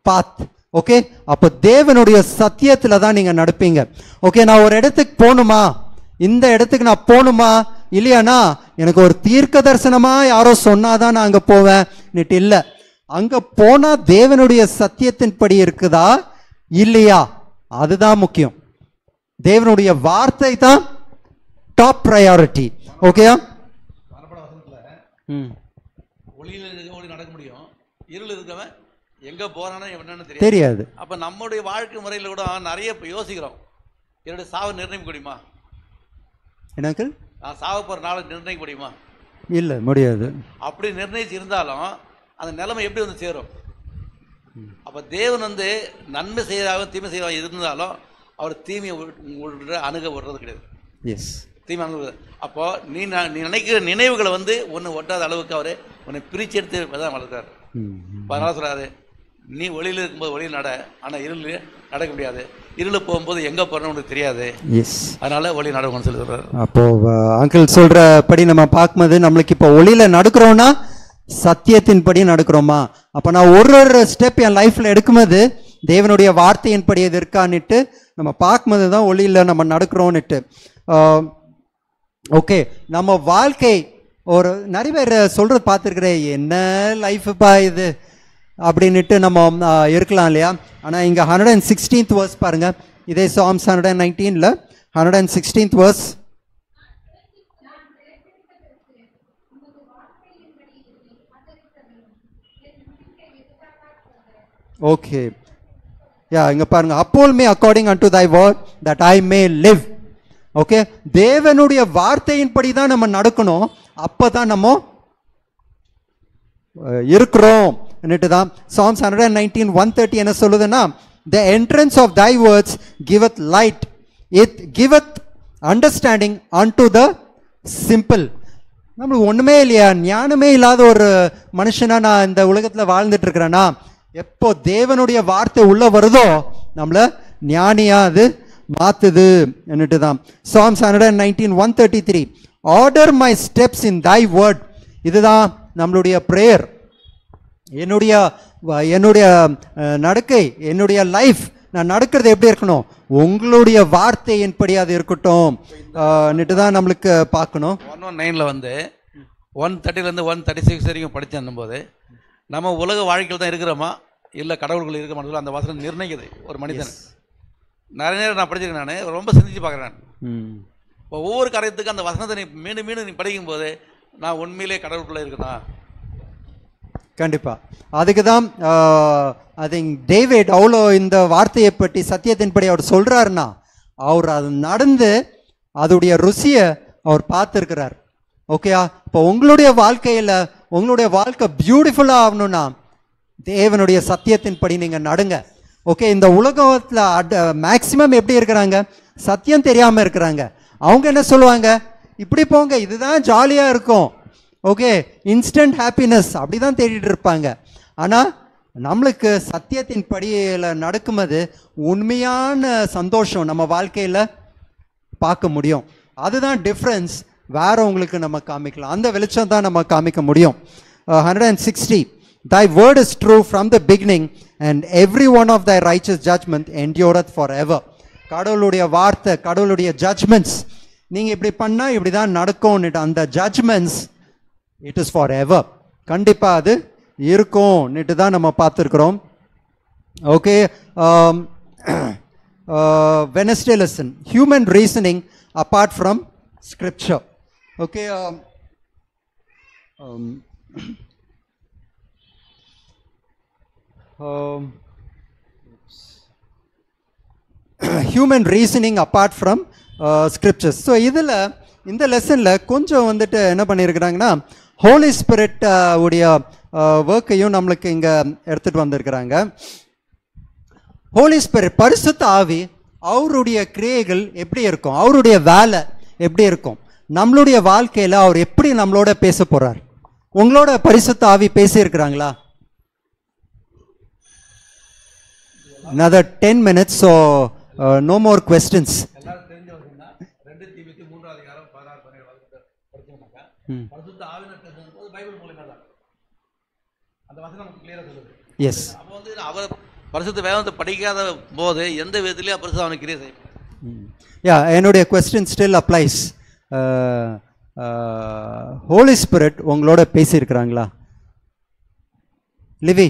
A: path. Okay, அப்போ தேவனுடைய சத்தியத்தில் தான் நீங்கள் நடப்பீங்க. ஓகே, நான் ஒரு இடத்துக்கு போகணுமா, இந்த இடத்துக்கு நான் போகணுமா, இல்லையானா எனக்கு ஒரு தீர்க்க தரிசனமா யாரோ சொன்னாதான் நான் அங்கே போவேன் நிட்டு இல்லை. அங்கே போனால் தேவனுடைய சத்தியத்தின் படி இருக்குதா இல்லையா, அதுதான் முக்கியம். தேவனுடைய வார்த்தை தான் டாப் ப்ரையாரிட்டி. ஓகேயா?
C: மரபட வசனத்துல
A: ம்,
C: ஒளியில் இருக்கவன் நடக்க முடியும், இருள் இருக்கவன் எங்க போறானோ என்னன்னு
A: தெரியாது.
C: அப்ப நம்முடைய வாழ்க்கை முறையில் கூட நிறைய யோசிக்கிறோம், என்னுடைய சாவை நிர்ணயிக்க முடியுமா,
A: எனக்கு
C: நான் சாவ போற நாளை நிர்ணயிக்க முடியுமா?
A: இல்லை, முடியாது.
C: அப்படி நிர்ணயிச்சு இருந்தாலும் அந்த நிலைமை எப்படி வந்து சேரும்? அப்ப தேவன் வந்து நன்மை செய்யறாங்க தீமை செய்யறாங்க இருந்தாலும் அவர் தீமையை அணுக விடுறது கிடையாது.
A: எஸ்,
C: தீமை அணுக. அப்போ நீ நினைக்கிற நினைவுகளை வந்து ஒன்று ஒட்டாத அளவுக்கு அவரு உன்னை பிரிச்சு எடுத்து தான் வளர்க்குறாரு. அதனால சொல்றாரு, நீ ஒளியில் இருக்கும்போது ஒளியில் நட, ஆனால் இருள் நடக்க முடியாது, இருள் போகும்போது எங்கே போறோம்னு உனக்கு தெரியாது.
A: எஸ்,
C: அதனால ஒளி நடக்கும்னு சொல்லி சொல்றாரு.
A: அப்போ அங்கிள் சொல்றபடி நம்ம பார்க்கும்போது நம்மளுக்கு இப்போ ஒளியில நடக்கிறோம்னா சத்தியத்தின்படி நடக்கிறோமா? அப்போ நான் ஒரு ஸ்டெப் என் லைஃப்ல எடுக்கும்போது தேவனுடைய வார்த்தையின்படி இது இருக்கான்னுட்டு நம்ம பார்க்கும்போது தான் ஒளியில நம்ம நடக்கிறோன்னுட்டு. ஓகே, நம்ம வாழ்க்கை ஒரு நிறைய பேர் சொல்றது பார்த்துருக்குறேன், என்ன லைஃப்ப்பா இது அப்படின்னுட்டு நம்ம இருக்கலாம் இல்லையா? ஆனால் இங்கே 116th verse பாருங்க, இதே Psalms 119ல 116th verse. ஓகே, யா, இங்க பாருங்க, uphold me according unto thy word that I may live. Okay, தேவனுடைய வார்த்தையின்படி தான் நம்ம நடக்கணும், அப்பதான் நம்ம இருக்கிறோம் தான். Psalms 119:130 என்ன சொல்லுதுன்னா, the entrance of thy words giveth light, it giveth understanding unto the simple. நம்மளுக்கு ஒண்ணுமே இல்லையா, ஞானமே இல்லாத ஒரு மனுஷனா நான் இந்த உலகத்துல வாழ்ந்துட்டு இருக்கிறேன்னா, எப்போ தேவனுடைய வார்த்தை உள்ள வருதோ நம்மள ஞானியா அது மாத்துது தான். Psalms 119:133 order my steps in thy word. இதுதான் நம்மளுடைய பிரேயர். என்னுடைய நடக்கை, என்னுடைய லைஃப், நான் நடக்கிறது எப்படி இருக்கணும், உங்களுடைய வார்த்தையின்படி அது இருக்கட்டும் தான் நம்மளுக்கு பார்க்கணும்.
C: 119ல் வந்து 130லேருந்து 136 வரைக்கும் படித்தேன் போது நம்ம உலக வாழ்க்கையில் தான் இருக்கிறோமா இல்லை கடவுளுக்குள்ள இருக்க மாட்டோம், அந்த வசனம் நிர்ணயிக்குது ஒரு மனிதன். நிறைய நேரம் நான் படிச்சிருக்கேன், நான் ரொம்ப சிந்திச்சு பார்க்குறேன். இப்போ ஒவ்வொரு காரியத்துக்கும் அந்த வசனத்தை நீ மீண்டும் மீண்டும் நீ படிக்கும் போது நான் உண்மையிலே கடவுளுக்குள்ள இருக்கணும்.
A: கண்டிப்பா, அதுக்கு தான் ஐ திங்க் டேவிட் அவ்வளோ இந்த வார்த்தையை பற்றி சத்தியத்தின்படி அவர் சொல்றாருன்னா, அவர் அது நடந்து அதோடைய ருசியை அவர் பார்த்துருக்கிறார். ஓகேயா? இப்போ உங்களுடைய வாழ்க்கையில் உங்களுடைய வாழ்க்கை பியூட்டிஃபுல்லாக ஆகணும்னா தேவனுடைய சத்தியத்தின்படி நீங்க நடுங்க. ஓகே, இந்த உலகத்தில் மேக்சிமம் எப்படி இருக்கிறாங்க, சத்தியம் தெரியாம இருக்கிறாங்க. அவங்க என்ன சொல்லுவாங்க, இப்படி போங்க, இதுதான் ஜாலியா இருக்கும், ஓகே, இன்ஸ்டன்ட் ஹாப்பினஸ் அப்படிதான் தேடிட்டு இருப்பாங்க. ஆனா நம்மளுக்கு சத்தியத்தின் படியில நடக்கும்போது உண்மையான சந்தோஷம் நம்ம வாழ்க்கையில பார்க்க முடியும். அதுதான் டிஃப்ரென்ஸ். வேற உங்களுக்கு நம்ம காமிக்கலாம், அந்த வெளிச்சம் தான் நம்ம காமிக்க முடியும். 160 thy word is true from the beginning and every one of thy righteous judgment endureth forever. கடவுளுடைய வார்த்தை, கடவுளுடைய ஜட்ஜ்மெண்ட்ஸ், நீங்க இப்படி பண்ணா இப்படிதான் நடக்கும், அந்த judgments it is for ever, கண்டிப்பா அது இருக்கும் தான் நம்ம பார்த்துருக்கிறோம். Okay, Wednesday lesson, human reasoning apart from scripture. Okay, human reasoning apart from scriptures. So இதில் இந்த லெசனில் கொஞ்சம் வந்துட்டு என்ன பண்ணியிருக்கிறாங்கன்னா, ஹோலி ஸ்பிரிட் உடைய ஒர்க்கையும் நம்மளுக்கு இங்கே எடுத்துகிட்டு வந்திருக்கிறாங்க. ஹோலி ஸ்பிரிட், பரிசுத்த ஆவி, அவருடைய கிரியைகள் எப்படி இருக்கும், அவருடைய வேலை எப்படி இருக்கும், நம்மளுடைய வாழ்க்கையில் அவர் எப்படி நம்மளோட பேச போகிறார். உங்களோட பரிசுத்த ஆவி பேசியிருக்கிறாங்களா? another 10 minutes, so no more questions.
C: எல்லாரும் தெரிஞ்ச வசனம்னா 2 தீமோத்தேயு 3 அதிகாரம் 16 17 படிச்சோம்னாக்கா பரிசுத்த ஆவியினர் பேசும்போது பைபிள் மூலமா தான் அந்த வசனம் நமக்கு கிளியரா சொல்லுது.
A: எஸ்,
C: அப்போ வந்து அவர் பரிசுத்த வேதத்தை படிக்காத போது எந்த விதத்திலேயே பரிசுத்த ஆவியை கிரியை செய்யும்.
A: யா, என்னுடைய question still applies. Holy Spirit உங்களோட பேசியிருக்கிறாங்களா? லிவி,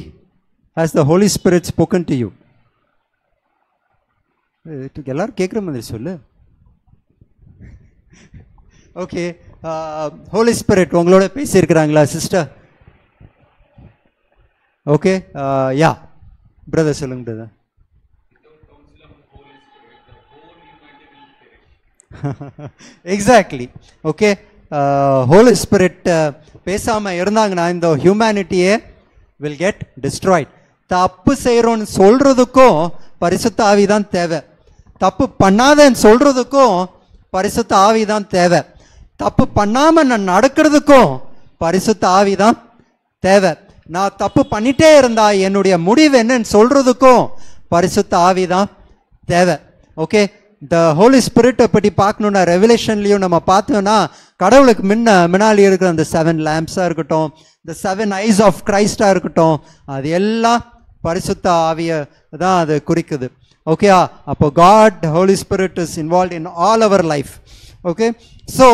A: has the Holy Spirit spoken to you? எல்லாரும் கேட்குற மாதிரி சொல்லு. ஓகே, ஹோலி ஸ்பிரிட் உங்களோட பேசியிருக்கிறாங்களா சிஸ்டர்? ஓகே, யா பிரதர் சொல்லுங்க brother. Exactly. Okay, Holy Spirit பேசாம இருந்தாங்கன்னா இந்த ஹியூமனிட்டியே வில் கெட் டிஸ்ட்ராய்ட். தப்பு செய்கிறோன்னு சொல்றதுக்கும் பரிசுத்த ஆவி தான் தேவை. தப்பு பண்ணாதன்னு சொல்றதுக்கும் பரிசுத்த ஆவி தான் தேவை. தப்பு பண்ணாம நான் நடக்கிறதுக்கும் பரிசுத்த ஆவி தான் தேவை. நான் தப்பு பண்ணிட்டே இருந்தா என்னுடைய முடிவு என்னன்னு சொல்றதுக்கும் பரிசுத்த ஆவி தான் தேவை. ஓகே, இந்த ஹோலி ஸ்பிரிட்டை பற்றி பார்க்கணுன்னா ரெவலேஷன்லையும் நம்ம பார்த்தோம்னா கடவுளுக்கு முன்னாடி இருக்கிற அந்த 7 லேம்ப்ஸாக இருக்கட்டும், இந்த 7 ஐஸ் ஆஃப் கிரைஸ்டாக இருக்கட்டும், அது எல்லாம் பரிசுத்த ஆவியை தான் அது குறிக்குது. ஓகே, அப்போ God Holy Spirit is involve in all our life. Okay, so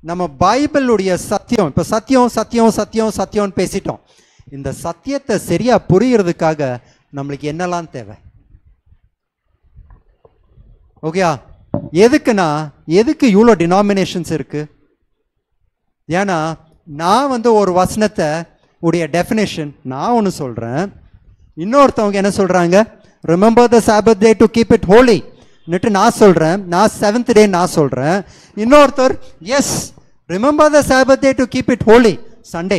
A: நம்ம பைபிளுடைய சத்தியம், இப்போ சத்தியம் சத்தியம் சத்தியம் சத்தியம்னு பேசிட்டோம். இந்த சத்தியத்தை சரியா புரியறதுக்காக நம்மளுக்கு என்னெல்லாம் தேவை? ஓகேயா, எதுக்கு இவ்வளோ டினாமினேஷன்ஸ் இருக்கு? ஏன்னா நான் ஒரு வசனத்தை உடைய டெஃபினேஷன் நான் ஒன்று சொல்கிறேன், இன்னொருத்தவங்க என்ன சொல்கிறாங்க, remember the sabbath day to keep it holy ன்னுட்டு நான் சொல்கிறேன், நான் 7th டே நான் சொல்கிறேன். இன்னொருத்தர் எஸ் remember the sabbath day to keep it holy Sunday.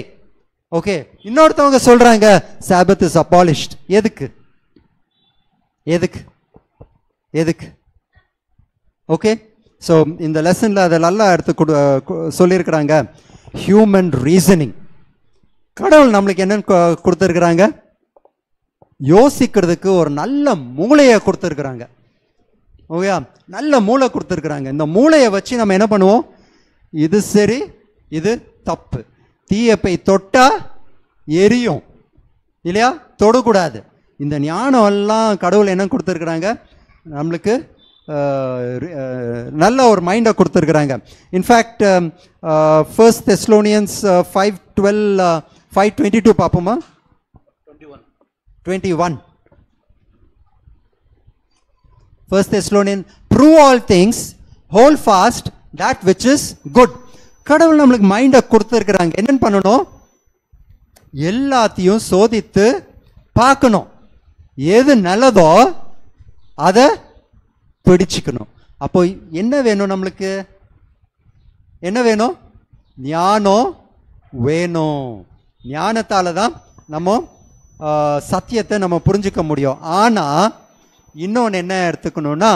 A: Okay, இன்னொருத்தவங்க சொல்கிறாங்க சாபத் இஸ் அபாலிஷ்ட். எதுக்கு எதுக்கு எதுக்கு? ஓகே, ஸோ இந்த லெசனில் அதை நல்லா எடுத்து சொல்லியிருக்கிறாங்க. Human reasoning. கடவுள் நம்மளுக்கு என்னன்னு கொடுத்துருக்குறாங்க? யோசிக்கிறதுக்கு ஒரு நல்ல மூளையை கொடுத்துருக்குறாங்க. ஓகே, நல்ல மூளை கொடுத்துருக்குறாங்க. இந்த மூளையை வச்சு நம்ம என்ன பண்ணுவோம்? இது சரி, இது தப்பு. தீயப்பை தொட்டா எரியும் இல்லையா, தொடக்கூடாது. இந்த ஞானம் எல்லாம் கடவுள் என்ன கொடுத்துருக்குறாங்க நம்மளுக்கு? நல்ல ஒரு மைண்டை கொடுத்துருக்குறாங்க. இன்ஃபேக்ட் 1 Thessalonians 5:12 5:22 பார்ப்போமா? 21 1 Thessalonians, prove all things, hold fast that which is good. கடவுள் நம்மளுக்கு மைண்டை கொடுத்துருக்குறாங்க. என்னன்னு பண்ணணும்? எல்லாத்தையும் சோதித்து பார்க்கணும். எது நல்லதோ அதை பிடிச்சிக்கணும். அப்போ என்ன வேணும் நம்மளுக்கு? என்ன வேணும்? ஞானம் வேணும். ஞானத்தால தான் நம்ம சத்தியத்தை நம்ம புரிஞ்சுக்க முடியும். ஆனால் இன்னொன்று என்ன எடுத்துக்கணும்னா,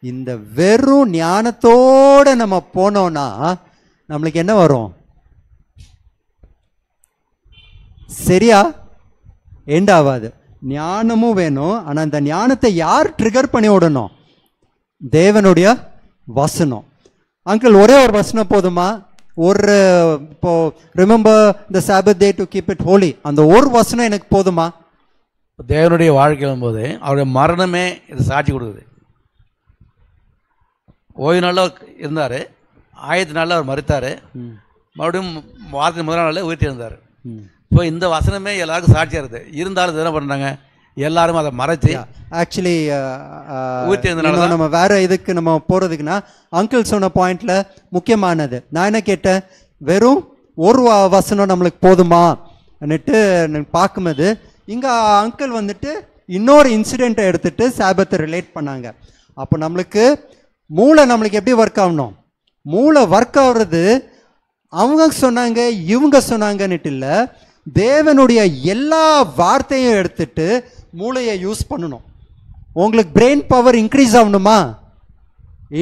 A: இந்த வெறும் ஞானத்தோட நம்ம போனோம்னா நம்மளுக்கு என்ன வரும்? சரியா எண்ட் ஆகாது. ஞானமும் வேணும். ஆனால் இந்த ஞானத்தை யார் ட்ரிகர் பண்ணி விடணும்? தேவனுடைய வசனம். அங்கிள், ஒரே ஒரு வசனம் போதுமா? ஒரு இப்போ remember the sabbath day to keep it holy, அந்த ஒரு வசனம் எனக்கு போதுமா?
C: தேவனுடைய வாழ்க்கையும் போது அவருடைய மரணமே இது சாட்சி கொடுக்குது. ஓய்வு நாளில் இருந்தார், 1000 நாளில் அவர் மரித்தார், மறுபடியும் வாரத்துக்கு முதல் நாளில் உயிர்த்தி இருந்தார். இப்போ இந்த வசனமே எல்லாருக்கும் சாட்சியாக இருக்குது. இருந்தாலும் என்ன பண்ணுறாங்க, எல்லாரும் அதை மறைச்சு
A: ஆக்சுவலி நம்ம வேற இதுக்கு நம்ம போறதுக்குன்னா அங்கிள் சொன்ன பாயிண்ட்ல முக்கியமானது நான் என்ன கேட்டேன், வெறும் ஒரு வசனம் நம்மளுக்கு போதுமான்னுட்டு பார்க்கும்போது இங்க அங்கிள் இன்னொரு இன்சிடென்ட்டை எடுத்துட்டு சாபத்தை ரிலேட் பண்ணாங்க. அப்போ நம்மளுக்கு மூளை நம்மளுக்கு எப்படி ஒர்க் ஆகணும்? மூளை ஒர்க் ஆகுறது அவங்க சொன்னாங்க இவங்க சொன்னாங்கன்னுட்டு இல்லை, தேவனுடைய எல்லா வார்த்தையும் எடுத்துட்டு மூளையை யூஸ் பண்ணணும். உங்களுக்கு பிரெயின் பவர் இன்க்ரீஸ் ஆகணுமா?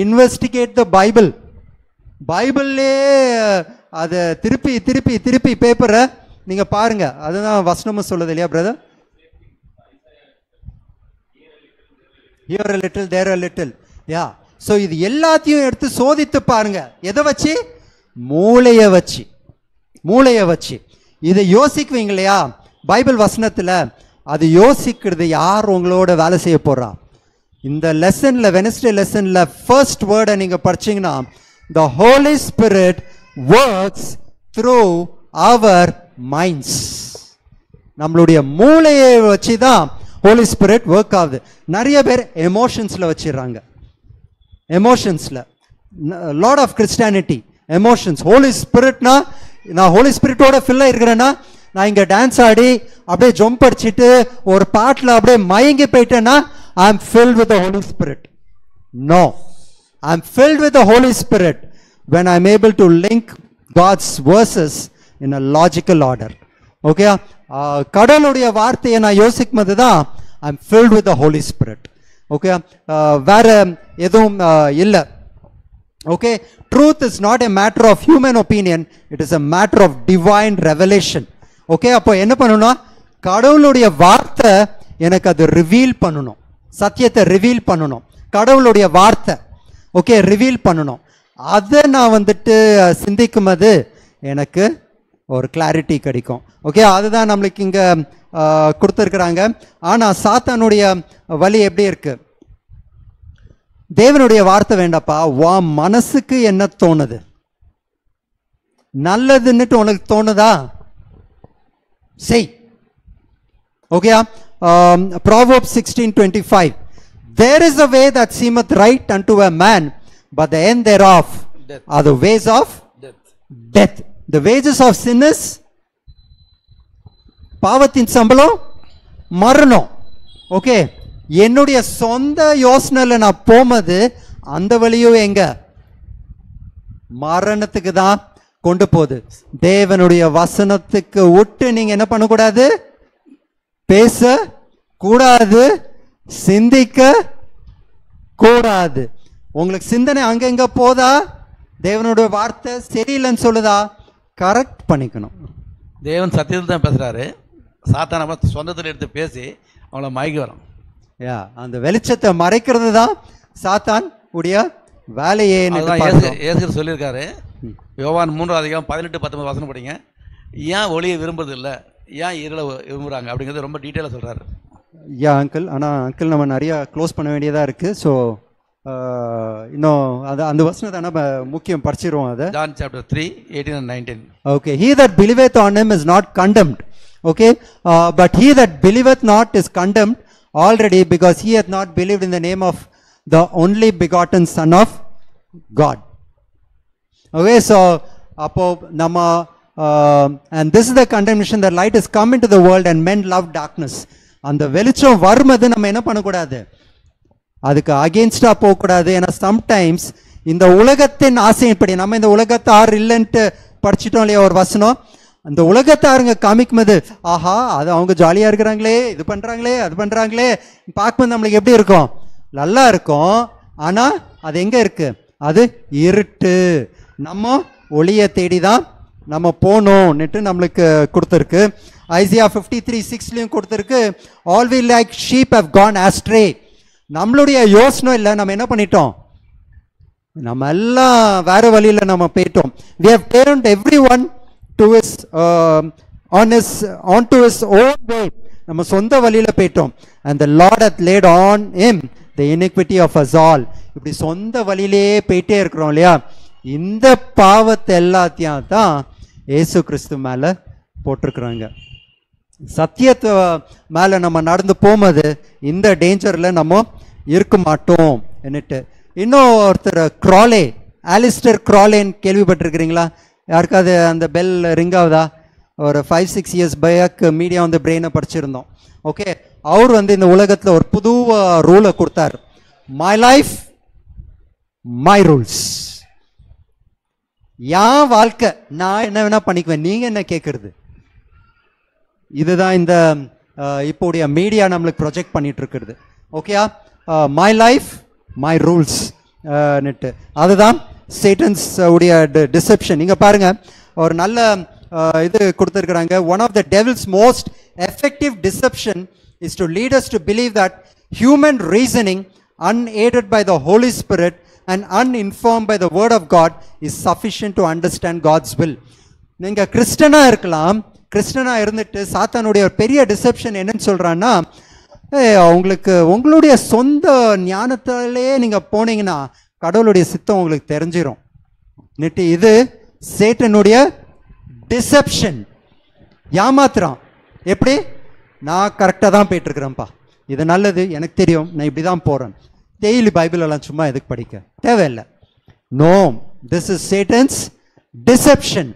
A: Investigate the Bible. பைபிள்லே அதை திருப்பி திருப்பி திருப்பி பேப்பரை நீங்க பாருங்க. அதுதான் வசனமும் சொல்லுது இல்லையா brother? Here a little there a little. Yeah, so இது எல்லாத்தையும் எடுத்து சோதித்து பாருங்க. எதை வச்சு? மூளையை வச்சு. மூளையை வச்சு இதை யோசிக்குவீங்க இல்லையா பைபிள் வசனத்தில், அது யோசிக்கிறது யார் உங்களோட வேலை செய்ய போறா? இந்த லெசனில் வெனஸ்டே லெசனில் ஃபர்ஸ்ட் வேர்டை நீங்கள் படிச்சீங்கன்னா, the Holy Spirit works through our minds. நம்மளுடைய மூளையை வச்சு தான் ஹோலி ஸ்பிரிட் ஒர்க் ஆகுது. நிறைய பேர் எமோஷன்ஸில் வச்சிடுறாங்க. எமோஷன்ஸில் lot of Christianity emotions. Holy ஸ்பிரிட்னா நான் ஹோலி ஸ்பிரிட்டோட ஃபில் ஆயிருக்கிறேன்னா நான் இங்கே டான்ஸ் ஆடி அப்படியே ஜம்ப் அடிச்சுட்டு ஒரு பாட்டில் அப்படியே மயங்கி போயிட்டேன்னா I am filled with the Holy Spirit. No, I am filled with the Holy Spirit when I am able to link God's verses in a logical order. Okay, கடவுளுடைய வார்த்தையை நான் யோசிக்கும் போது தான் I am filled with the Holy Spirit. Okay, வேற எதுவும் இல்லை. Okay, truth is not a matter of human opinion, it is a matter of divine revelation. Okay, அப்போ என்ன பண்ணணும், கடவுளுடைய வார்த்தை எனக்கு அது ரிவீல் பண்ணணும், சத்தியத்தை ரிவீல் பண்ணணும், கடவுளுடைய வார்த்தை ஓகே ரிவீல் பண்ணணும். அதை நான் வந்துட்டு சிந்திக்கும் போது எனக்கு ஒரு கிளாரிட்டி கிடைக்கும். ஓகே, அதுதான் நம்மளுக்கு இங்கே கொடுத்துருக்குறாங்க. ஆனால் சாத்தானுடைய வழி எப்படி இருக்கு, தேவனுடைய வார்த்தை வேண்டாப்பா, வா மனசுக்கு என்ன தோணுது, நல்லதுன்னுட்டு உனக்கு தோணுதா செய். Okay, Proverbs 16:25, there is a way that seemeth right unto a man, but the end thereof are the ways of death. The wages of sin is பாவத்தின் சம்பளம் மரணம். ஓகே, என்னுடைய சொந்த யோசனையில் நான் போமது அந்த வழியும் எங்க மரணத்துக்கு தான் கொண்டு போகுது. தேவனுடைய வசனத்துக்கு விட்டு நீங்க என்ன பண்ணக்கூடாது, பேச கூடாது, சிந்திக்க கூடாது. உங்களுக்கு சிந்தனை அங்கங்க போதா, தேவனுடைய வார்த்தை சரியில்லைன்னு சொல்லுதா, கரெக்ட் பண்ணிக்கணும்.
C: தேவன் சத்தியத்தில் தான் பேசுறாரு, சாத்தான் நம்ம சொந்தத்தில் எடுத்து பேசி அவங்கள மயக்கி வரோம்.
A: அந்த வெளிச்சத்தை மறைக்கிறது தான் சாத்தான் உடைய வேலையே.
C: ஏசுகிற சொல்லியிருக்காரு, யோவான் 3:18-19 வசனம் படிங்க. ஏன் ஒளியை விரும்புறது இல்லை, ஏன் இருளை விரும்புகிறாங்க அப்படிங்கிறது ரொம்ப டீட்டெயிலாக சொல்கிறாரு.
A: அங்கிள், ஆனால் அங்கிள் நம்ம நிறையா க்ளோஸ் பண்ண வேண்டியதாக இருக்குது. ஸோ இன்னும் அது அந்த வசனத்தை நம்ம முக்கியம் படிச்சிருவோம். அதை
C: John chapter 3:18 and 19.
A: Okay, he that believeth on him is not condemned. Okay, but he that believeth not is condemned already, because he hath not believed in the name of the only begotten Son of God. Okay, so appo nama and this is the condemnation, that light has come into the world and men love darkness. அந்த வெளிச்சம் வரும்போது நம்ம என்ன பண்ணக்கூடாது, அதுக்கு அகெயின்ஸ்டா போகக்கூடாது. ஏன்னா sometimes இந்த உலகத்தின் ஆசைப்படி நம்ம இந்த உலகத்தார் இல்லைன்ட்டு படிச்சுட்டோம் இல்லையா ஒரு வசனம், அந்த உலகத்தாருங்க காமிக்கும் போது ஆஹா அது அவங்க ஜாலியாக இருக்கிறாங்களே, இது பண்ணுறாங்களே, அது பண்ணுறாங்களே, பார்க்கும்போது நம்மளுக்கு எப்படி இருக்கும், நல்லா இருக்கும். ஆனால் அது எங்கே இருக்குது, அது இருட்டு. நம்ம ஒளியை தேடி தான் நம்ம போகணும்னுட்டு நம்மளுக்கு கொடுத்துருக்கு. Isaiah 53:6 கொடுத்துருக்கு, all we like sheep have gone astray. நம்மளுடைய யோசனை இல்லை, நம்ம என்ன பண்ணிட்டோம், நம்ம எல்லாம் வேற வழியில் நம்ம போயிட்டோம். we have turned everyone to his onto his own way. நம்ம சொந்த வழியில் போயிட்டோம். and the Lord hath laid on him the iniquity of us all. இப்படி சொந்த வழியிலே போயிட்டே இருக்கிறோம் இல்லையா, இந்த பாவத்தை எல்லாத்தையும் தான் இயேசு கிறிஸ்து மேலே போட்டிருக்கிறாங்க. சத்தியத்தை மேலே நம்ம நடந்து போகும்போது இந்த டேஞ்சரில் நம்ம இருக்க மாட்டோம் என்னட்டு. இன்னும் ஒருத்தர் க்ராலே, ஆலிஸ்டர் க்ராலேன்னு கேள்விப்பட்டிருக்கிறீங்களா? யாருக்காவது அந்த பெல் ரிங் ஆகுதா? ஒரு 5-6 இயர்ஸ் பேக் மீடியா வந்து பிரெயினை படிச்சிருந்தோம். ஓகே, அவர் வந்து இந்த உலகத்தில் ஒரு புது ரூலை கொடுத்தார், மை லைஃப் மை ரூல்ஸ். என் வாழ்க்கை, நான் என்ன வேணா பண்ணிக்குவேன், நீங்க என்ன கேட்கறது. இதுதான் இந்த இப்போடைய மீடியா நம்மளுக்கு ப்ரொஜெக்ட் பண்ணிட்டு இருக்கிறது. ஓகேயா, மை லைஃப் மை ரூல்ஸ் நெட்டு, அதுதான் சேட்டன்ஸ் உடைய டிசெப்ஷன். நீங்க பாருங்க, ஒரு நல்ல இது கொடுத்துருக்குறாங்க. One of the devil's most effective deception is to lead us to believe that human reasoning unaided by the Holy Spirit and uninformed by the word of God is sufficient to understand God's will. நீங்க கிறிஸ்டனா இருக்கலாம், கிறிஸ்டனா இருந்துட்டு சாத்தானுடைய ஒரு பெரிய deception என்னன்னு சொல்றான்னா, உங்களுக்கு உங்களுடைய சொந்த ஞானத்திலே நீங்க போனீங்கன்னா கடவுளுடைய சித்தம் உங்களுக்கு தெரிஞ்சிடும். நெட்டு இது சேட்டனுடைய டிசெப்ஷன், ஏமாத்துறான். எப்படி, நான் கரெக்டாக தான் போயிட்டு இருக்கிறேன்ப்பா, இது நல்லது, எனக்கு தெரியும், நான் இப்படி தான் போகிறேன், டெய்லி பைபிள் எல்லாம் சும்மா எதுக்கு படிக்க தேவையில்லை. No, this is Satan's deception.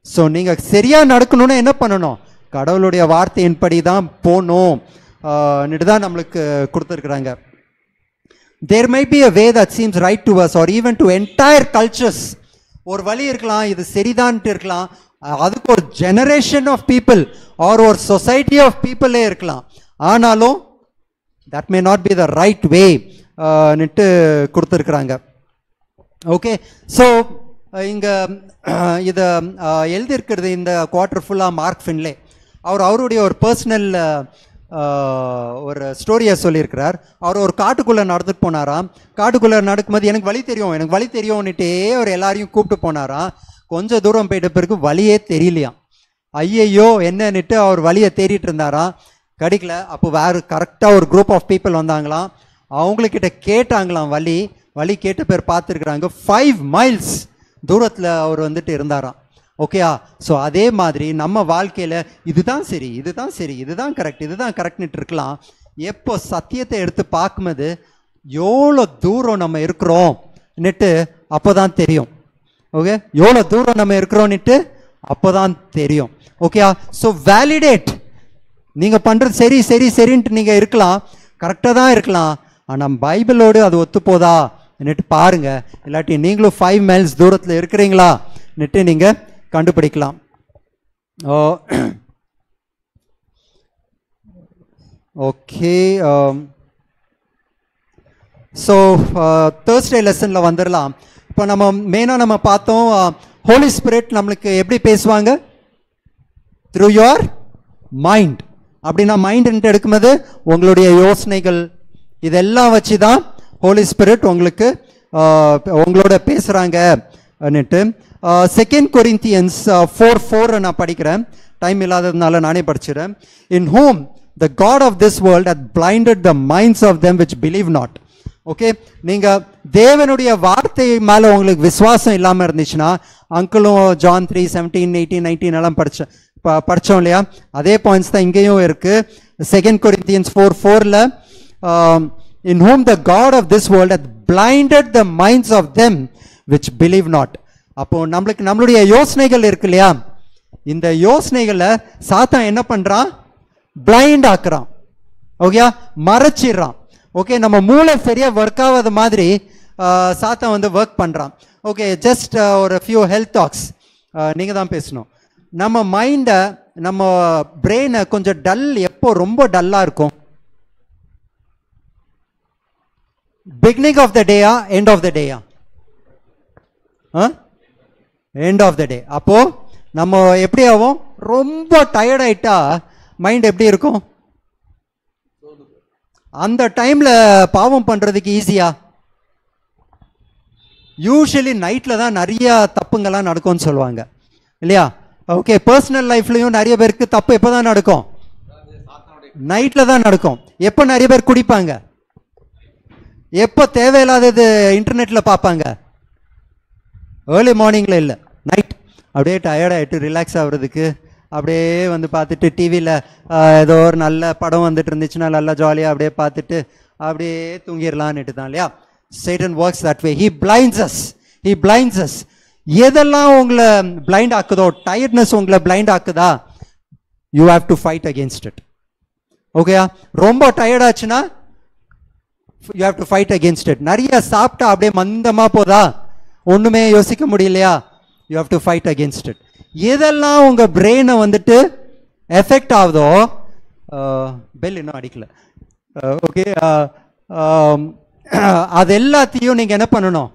A: So நீங்கள் சரியாக நடக்கணும்னா என்ன பண்ணணும்? கடவுளுடைய வார்த்தையின்படி தான் போகணும் தான் நம்மளுக்கு கொடுத்துருக்குறாங்க. There may be a way that seems right to us or even to entire cultures. ஒரு வழி இருக்கலாம், இது சரிதான்ட்டு இருக்கலாம், அதுக்கு ஒரு ஜெனரேஷன் ஆஃப் பீப்புள் ஆர் ஒரு சொசைட்டி ஆஃப் பீப்புளே இருக்கலாம். ஆனாலும் that may not be the right way னிட்டு கொடுத்துருக்குறாங்க. ஓகே, ஸோ இங்கே இதை எழுதியிருக்கிறது இந்த குவார்டர் ஃபுல்லாக மார்க் ஃபின்லே. அவருடைய ஒரு பர்சனல் ஒரு ஸ்டோரியை சொல்லியிருக்கிறார். அவர் ஒரு காட்டுக்குள்ளே நடந்துட்டு போனாராம். காட்டுக்குள்ளே நடக்கும்போது எனக்கு வழி தெரியும்னுட்டே அவர் எல்லாரையும் கூப்பிட்டு போனாராம். கொஞ்சம் தூரம் போயிட்ட பிறகு வழியே தெரியலையாம். ஐயையோ என்னன்னுட்டு அவர் வழியை தேடிட்டு இருந்தாராம். கிடைக்கல. அப்போ வேறு கரெக்டாக ஒரு குரூப் ஆஃப் பீப்புள் வந்தாங்களாம். அவங்கக்கிட்ட கேட்டாங்களாம் வழி கேட்ட பேர் பார்த்துருக்குறாங்க. 5 miles தூரத்தில் அவர் வந்துட்டு இருந்தாராம். ஓகேயா? ஸோ அதே மாதிரி நம்ம வாழ்க்கையில் இதுதான் சரி, இதுதான் கரெக்ட்னுட்டு இருக்கலாம். எப்போ சத்தியத்தை எடுத்து பார்க்கும்போது எவ்வளோ தூரம் நம்ம இருக்கிறோம்னுட்டு அப்போ தான் தெரியும். ஓகே, எவ்வளோ தூரம் நம்ம இருக்கிறோன்னுட்டு அப்போ தான் தெரியும். ஓகேயா? So validate. நீங்கள் பண்ணுறது சரின்ட்டு நீங்கள் இருக்கலாம், கரெக்டாக தான் இருக்கலாம். ஆனால் பைபிளோடு அது ஒத்து போதா என்னட்டு பாருங்க. இல்லாட்டி நீங்களும் 5 miles தூரத்தில் இருக்கிறீங்களா நெட்டு நீங்கள் கண்டுபிடிக்கலாம். ஓகே, ஸோ தேர்ஸ்டே லெசனில் வந்துடலாம். இப்போ நம்ம மெயினாக நம்ம பார்த்தோம், ஹோலி ஸ்பிரிட் நம்மளுக்கு எப்படி பேசுவாங்க? Through your mind. அப்படின்னா மைண்டுன்ட்டு எடுக்கும்போது உங்களுடைய யோசனைகள் இதெல்லாம் வச்சு தான் ஹோலி ஸ்பிரிட் உங்களுக்கு உங்களோட பேசுகிறாங்கன்னுட்டு. 2 Corinthians 4:4 நான் படிக்கிறேன், டைம் இல்லாததுனால நானே படிச்சிடறேன். In whom the god of this world hath blinded the minds of them which believe not. Okay, நீங்கள் தேவனுடைய வார்த்தை மேலே உங்களுக்கு விசுவாசம் இல்லாமல் இருந்துச்சுன்னா, அங்கிளும் ஜான் 3:17, 18, 19 எல்லாம் படித்தோம் இல்லையா? அதே பாயிண்ட்ஸ் தான் இங்கேயும் இருக்குது. 2 Corinthians 4:4ல in whom the god of this world hath blinded the minds of them which believe not. அப்போ நம்மளுடைய யோசனைகள் இருக்கு இல்லையா? இந்த யோசனைகளை சாத்தான் என்ன பண்றான்? பிளைண்ட் ஆக்குறான். ஓகே, மறைச்சிடுறான். ஓகே, நம்ம மூளை சரியா ஒர்க் ஆகாத மாதிரி சாத்தான் வந்து ஒர்க் பண்றான். ஓகே, ஜஸ்ட் ஒரு ஃபியூ ஹெல்த் டாக்ஸ் நீங்க தான் பேசணும். நம்ம மைண்டை, நம்ம பிரெயினை கொஞ்சம் டல், எப்போ ரொம்ப டல்லாக இருக்கும்? பிகினிங் ஆஃப் த டேயா, எண்ட் ஆஃப் த டேயா? End of the day. அப்போ நம்ம எப்படி ஆகும்? ரொம்ப டயர்ட் ஆயிட்டா மைண்ட் எப்படி இருக்கும்? அந்த டைம்ல பாவம் பண்றதுக்கு ஈஸியா? யூஸ்வலி நைட்ல தான் நிறைய தப்புங்கெல்லாம் நடக்கும்னு சொல்லுவாங்க இல்லையா? ஓகே, பர்சனல் லைஃப்லயும் நிறைய பேருக்கு தப்பு எப்போ தான் நடக்கும்? நைட்ல தான் நடக்கும். எப்போ நிறைய பேர் குடிப்பாங்க? எப்போ தேவையில்லாதது இன்டர்நெட்ல பார்ப்பாங்க? ஏர்லி மார்னிங்ல இல்லை, நைட். அப்படியே டயர்ட் ஆகிட்டு ரிலாக்ஸ் ஆகுறதுக்கு அப்படியே வந்து பார்த்துட்டு டிவியில் ஏதோ ஒரு நல்ல படம் வந்துட்டு இருந்துச்சுன்னா நல்லா ஜாலியாக அப்படியே பார்த்துட்டு அப்படியே தூங்கிடலான்னுட்டு தான் இல்லையா? Satan works that way. He blinds us. எதெல்லாம் உங்களை பிளைண்ட் ஆக்குதோ, டயர்ட்னஸ் உங்களை பிளைண்ட் ஆக்குதா, you have to fight against it. ஓகேயா? ரொம்ப டயர்ட் ஆச்சுன்னா you have to fight against it. நிறைய சாப்பிட்டா அப்படியே மந்தமா போதா, ஒண்ணுமே யோசிக்க முடியலையா, you have to fight against it. எதெல்லாம் உங்க பிரெயினை வந்துட்டு எஃபெக்ட் ஆகுதோ, பெல் இன்னும் அடிக்கல, ஓகே, அது எல்லாத்தையும் நீங்க என்ன பண்ணணும்?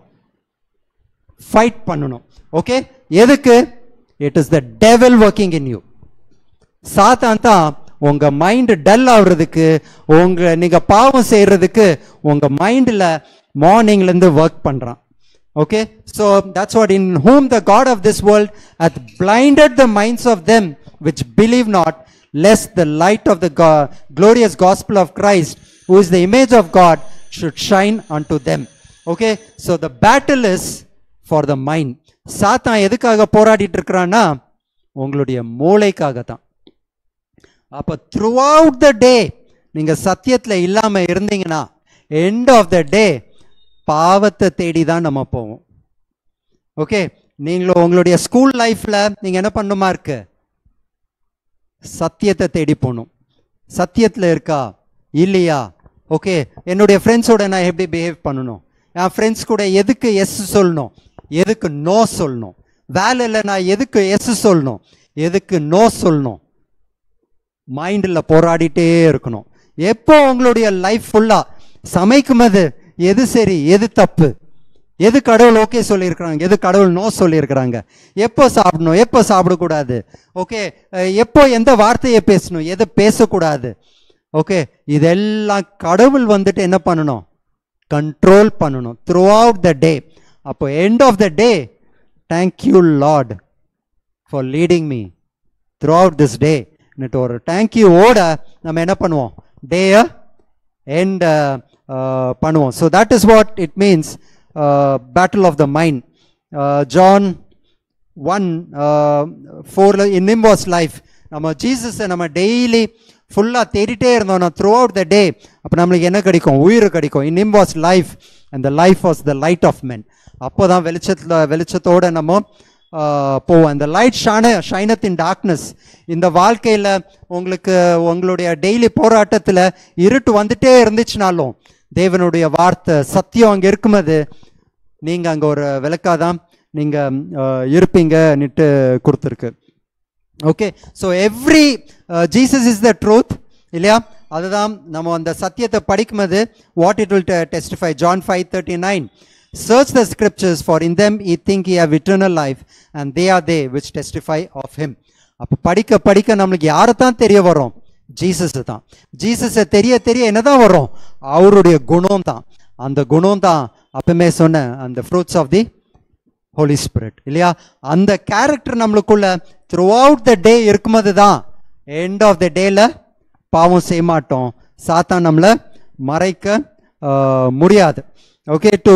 A: ஃபைட் பண்ணணும். ஓகே, எதுக்கு? It is the devil working in you. சாத்தான் தான் உங்க மைண்ட் டல் ஆகுறதுக்கு, நீங்க பாவம் செய்யறதுக்கு உங்க மைண்ட்ல மார்னிங்ல இருந்து ஒர்க் பண்றான். Okay, so that's what, in whom the god of this world hath blinded the minds of them which believe not, lest the light of the glorious gospel of Christ, who is the image of God, should shine unto them. Okay, so the battle is for the mind. சாத்தான் எதுக்காக போராடிட்டு இருக்கிறான்னா, உங்களுடைய மூளைக்காக தான். அப்ப throughout the day நீங்க சத்தியத்துல இல்லாம இருந்தீங்கன்னா, end of the day பாவத்தை தேடி தான் நம்ம போவோம். ஓகே, நீங்களும் உங்களுடைய ஸ்கூல் லைஃப்ல நீங்க என்ன பண்ணுமா இருக்கு, சத்தியத்தை தேடி போகணும். சத்தியத்தில் இருக்கா இல்லையா? ஓகே, என்னுடைய ஃப்ரெண்ட்ஸோட நான் எப்படி பிஹேவ் பண்ணணும், என் ஃப்ரெண்ட்ஸ் கூட எதுக்கு எஸ் சொல்லணும், எதுக்கு நோ சொல்லணும், வேலையில் நான் எதுக்கு எஸ் சொல்லணும், எதுக்கு நோ சொல்லணும், மைண்டில் போராடிட்டே இருக்கணும். எப்போ உங்களுடைய லைஃப் ஃபுல்லா சமைக்கும் போது எது சரி எது தப்பு, எது கடவுள் ஓகே சொல்லியிருக்கிறாங்க, எது கடவுள் நோ சொல்லியிருக்கிறாங்க, எப்போ சாப்பிடணும் எப்போ சாப்பிடக்கூடாது, ஓகே, எப்போ எந்த வார்த்தையை பேசணும் எதை பேசக்கூடாது, ஓகே, இதெல்லாம் கடவுள் வந்துட்டு என்ன பண்ணணும், கண்ட்ரோல் பண்ணணும் த்ரூ அவுட் த டே. அப்போ end of the day, thank you Lord for leading me throughout this day. ஒரு தேங்க்யூவோட நம்ம என்ன பண்ணுவோம், டேயை எண்ட் பண்ணுவோம். So that is what it means battle of the mind. John 1:4 in him was life. நம்ம ஜீசஸை நம்ம டெய்லி ஃபுல்லாக தேடிட்டே இருந்தோம்னா த்ரூ அவுட் த டே, அப்போ நம்மளுக்கு என்ன கிடைக்கும், உயிர் கிடைக்கும். in him was life and the life was the light of men. அப்போ தான் வெளிச்சத்தோடு நம்ம போவோம். அந்த லைட் ஷைனத் இன் டார்க்னஸ். இந்த வாழ்க்கையில் உங்களுக்கு உங்களுடைய டெய்லி போராட்டத்தில் இருட்டு வந்துட்டே இருந்துச்சுனாலும் தேவனுடைய வார்த்தை சத்தியம் அங்கே இருக்கும்போது நீங்கள் அங்கே ஒரு விளக்காதான் நீங்கள் இருப்பீங்கன்னுட்டு கொடுத்துருக்கு. Okay, so every Jesus is the truth இல்லையா? அதுதான் நம்ம அந்த சத்தியத்தை படிக்கும்போது what it will testify. John 5:39 search the scriptures for in them ye think ye have eternal life and they are they which testify of him. அப்போ படிக்க படிக்க நம்மளுக்கு யாரை தான் தெரிய வரும், ஜீசஸ் தான். ஜீசஸை தெரிய தெரிய என்னதான் வரும், அவருடைய குணம் தான். அந்த குணம் தான் அப்பவுமே சொன்ன அந்த fruits of the Holy Spirit இல்லையா? அந்த கேரக்டர் நம்மளுக்குள்ள த்ரூ அவுட் த டே இருக்கும்போது தான் எண்ட் ஆஃப் த டேல பாவம் செய்ய மாட்டோம், சாத்தான் நம்மளை மறைக்க முடியாது. Okay, to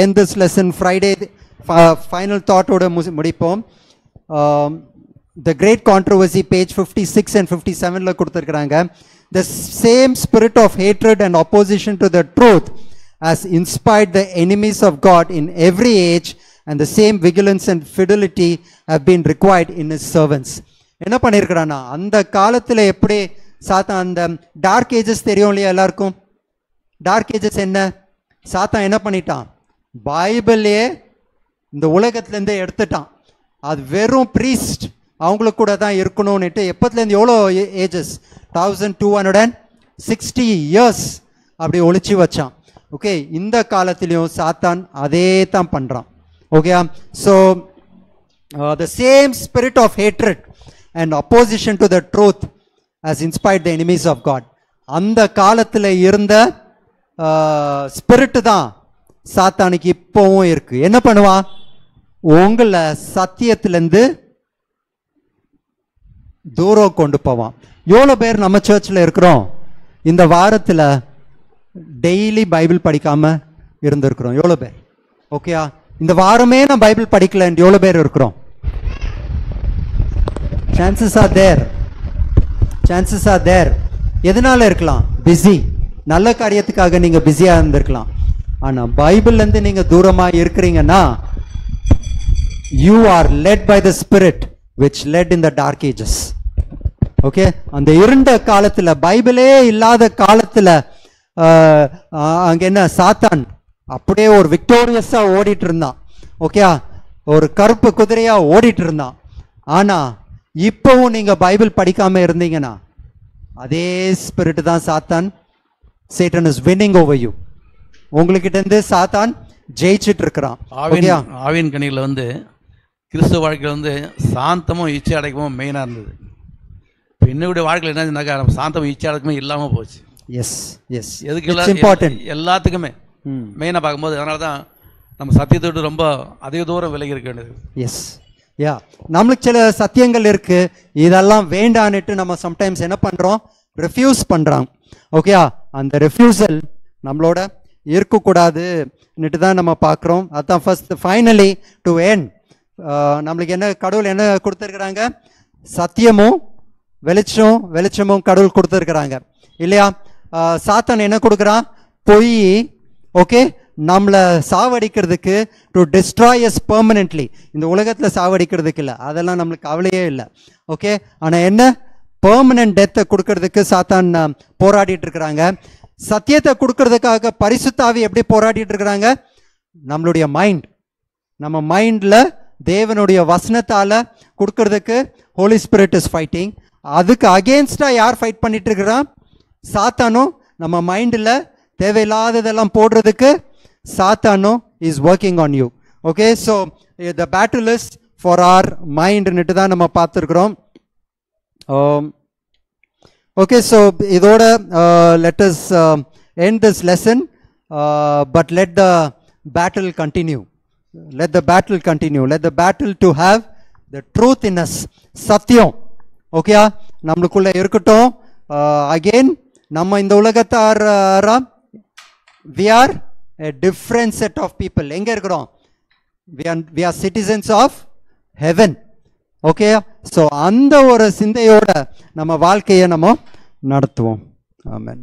A: end this lesson Friday, final thought ஓட முடிப்போம். The great controversy, page 56 and 57 கொடுத்திருக்கிறாங்க. The same spirit of hatred and opposition to the truth has inspired the enemies of God in every age, and the same vigilance and fidelity have been required in his servants. என்ன பண்ணியிருக்கிறான்னா, அந்த காலத்தில் எப்படி சாத்தான், அந்த dark ages தெரியும் இல்லையா எல்லாருக்கும்? Dark ages என்ன, சாத்தான் என்ன பண்ணிட்டான், பைபிளே இந்த உலகத்திலேருந்து எடுத்துட்டான். அது வெறும் ப்ரீஸ்ட் அவங்களுக்கு கூட தான் இருக்கணும்னுட்டு எப்பத்துலேருந்து எவ்வளோ ஏஜஸ் 1260 years அப்படி ஒழிச்சு வச்சான். ஓகே, இந்த காலத்திலையும் சாத்தான் அதே தான் பண்ணுறான். Okay, so the same spirit of hatred and opposition to the truth has inspired the enemies of God. அந்த காலத்தில் இருந்த ஸ்பிரிட் தான் சாத்தானுக்கு இப்போவும் இருக்கு. என்ன பண்ணுவான், உங்களை சத்தியத்திலேருந்து தூரம் கொண்டு போவான். எவ்வளோ பேர் நம்ம சர்ச்சில் இருக்கிறோம் இந்த வாரத்தில் டெய்லி பைபிள் படிக்காம இருந்திருக்கிறோம்? எவ்வளோ பேர்? ஓகேயா, இந்த வாரமே நான் பைபிள் படிக்கலன்னு எவ்வளோ பேர் இருக்கிறோம்? Chances are there. எதனால இருக்கலாம்? பிஸி, நல்ல காரியத்துக்காக நீங்க பிஸியா இருந்திருக்கலாம். ஆனா பைபிள்லேருந்து நீங்க தூரமா இருக்கிறீங்கன்னா you are led by the spirit which led in the dark ages. Okay, அந்த இருண்ட காலத்துல, பைபிளே இல்லாத காலத்துல அங்க என்ன, சாத்தான் அப்படியே ஒரு விக்டோரியஸா ஓடிட்டு இருந்தான். ஓகே, ஒரு கருப்பு குதிரையா ஓடிட்டு இருந்தான். ஆனா இப்பவும் நீங்க பைபிள் படிக்காம இருந்தீங்கன்னா அதே ஸ்பிரிட் தான் சாத்தான். Satan is winning over you. உங்ககிட்ட இருந்து சாத்தான் ஜெயிச்சிட்டு இருக்கிறான்.
C: ஆவின் கனியில் வந்து கிறிஸ்துவ வாழ்க்கையில் வந்து சாந்தமும் இச்சை அடக்கமும் மெயினாக இருந்தது. இப்போ என்னுடைய வாழ்க்கையில் என்னன்னாக்கா நம்ம சாந்தமும் இச்சை அடக்கமே இல்லாமல் போச்சு.
A: எஸ்
C: எதுக்கு இம்பார்ட்டன்ட் எல்லாத்துக்குமே மெயினாக பார்க்கும்போது, அதனால தான் நம்ம சத்தியத்தோடு ரொம்ப அதிக தூரம் விலகி இருக்க வேண்டியது.
A: எஸ் யா, நம்மளுக்கு சில சத்தியங்கள் இருக்கு, இதெல்லாம் வேண்டான்னுட்டு நம்ம சம்டைம்ஸ் என்ன பண்றோம், ரெஃப்யூஸ் பண்றோம். ஓகேயா, அந்த ரெஃப்யூசல் நம்மளோட இருக்கக்கூடாதுன்னுட்டு தான் நம்ம பார்க்குறோம். அதுதான் ஃபர்ஸ்ட். ஃபைனலி டு எண்ட், நம்மளுக்கு என்ன கடவுள் என்ன கொடுத்துருக்குறாங்க, சத்தியமும் வெளிச்சமும் கடவுள் கொடுத்துருக்குறாங்க இல்லையா? சாத்தான் என்ன கொடுக்குறான், பொய், ஓகே, நம்மளை சாவடிக்கிறதுக்கு, டு டிஸ்ட்ராய் எஸ் பெர்மனென்ட்லி. இந்த உலகத்தில் சாவடிக்கிறதுக்கு இல்லை, அதெல்லாம் நம்மளுக்கு கவலையே இல்லை. ஓகே, ஆனால் என்ன, பெர்மனன்ட் டெத்தை கொடுக்கறதுக்கு சாத்தான் போராடிட்டு இருக்கிறாங்க. சத்தியத்தை கொடுக்கறதுக்காக பரிசுத்த ஆவி எப்படி போராடிட்டு இருக்கிறாங்க? நம்மளுடைய மைண்ட், நம்ம மைண்டில் தேவனுடைய வசனத்தால் கொடுக்கறதுக்கு ஹோலி ஸ்பிரிட் இஸ் ஃபைட்டிங். அதுக்கு அகேன்ஸ்டாக யார் ஃபைட் பண்ணிட்டு இருக்கிறான்? சாத்தானும். நம்ம மைண்டில் தேவையில்லாததெல்லாம் போடுறதுக்கு சாத்தானும் is working on you. Okay, so the battle is for our மைண்ட்னுட்டு தான் நம்ம பார்த்துருக்குறோம். ஓகே, ஸோ இதோட let us end this lesson, but let the battle continue. Let the battle continue. Let the battle to have the truth in us. சத்தியம் ஓகேயா நம்மளுக்குள்ள இருக்கட்டும். Again நம்ம இந்த உலகத்தாரா, we are a different set of people. எங்க இருக்கிறோம்? we are citizens of heaven. Okay, so அந்த ஒரு சிந்தையோட நம்ம வாழ்க்கையை நம்ம நடத்துவோம். ஆமென்.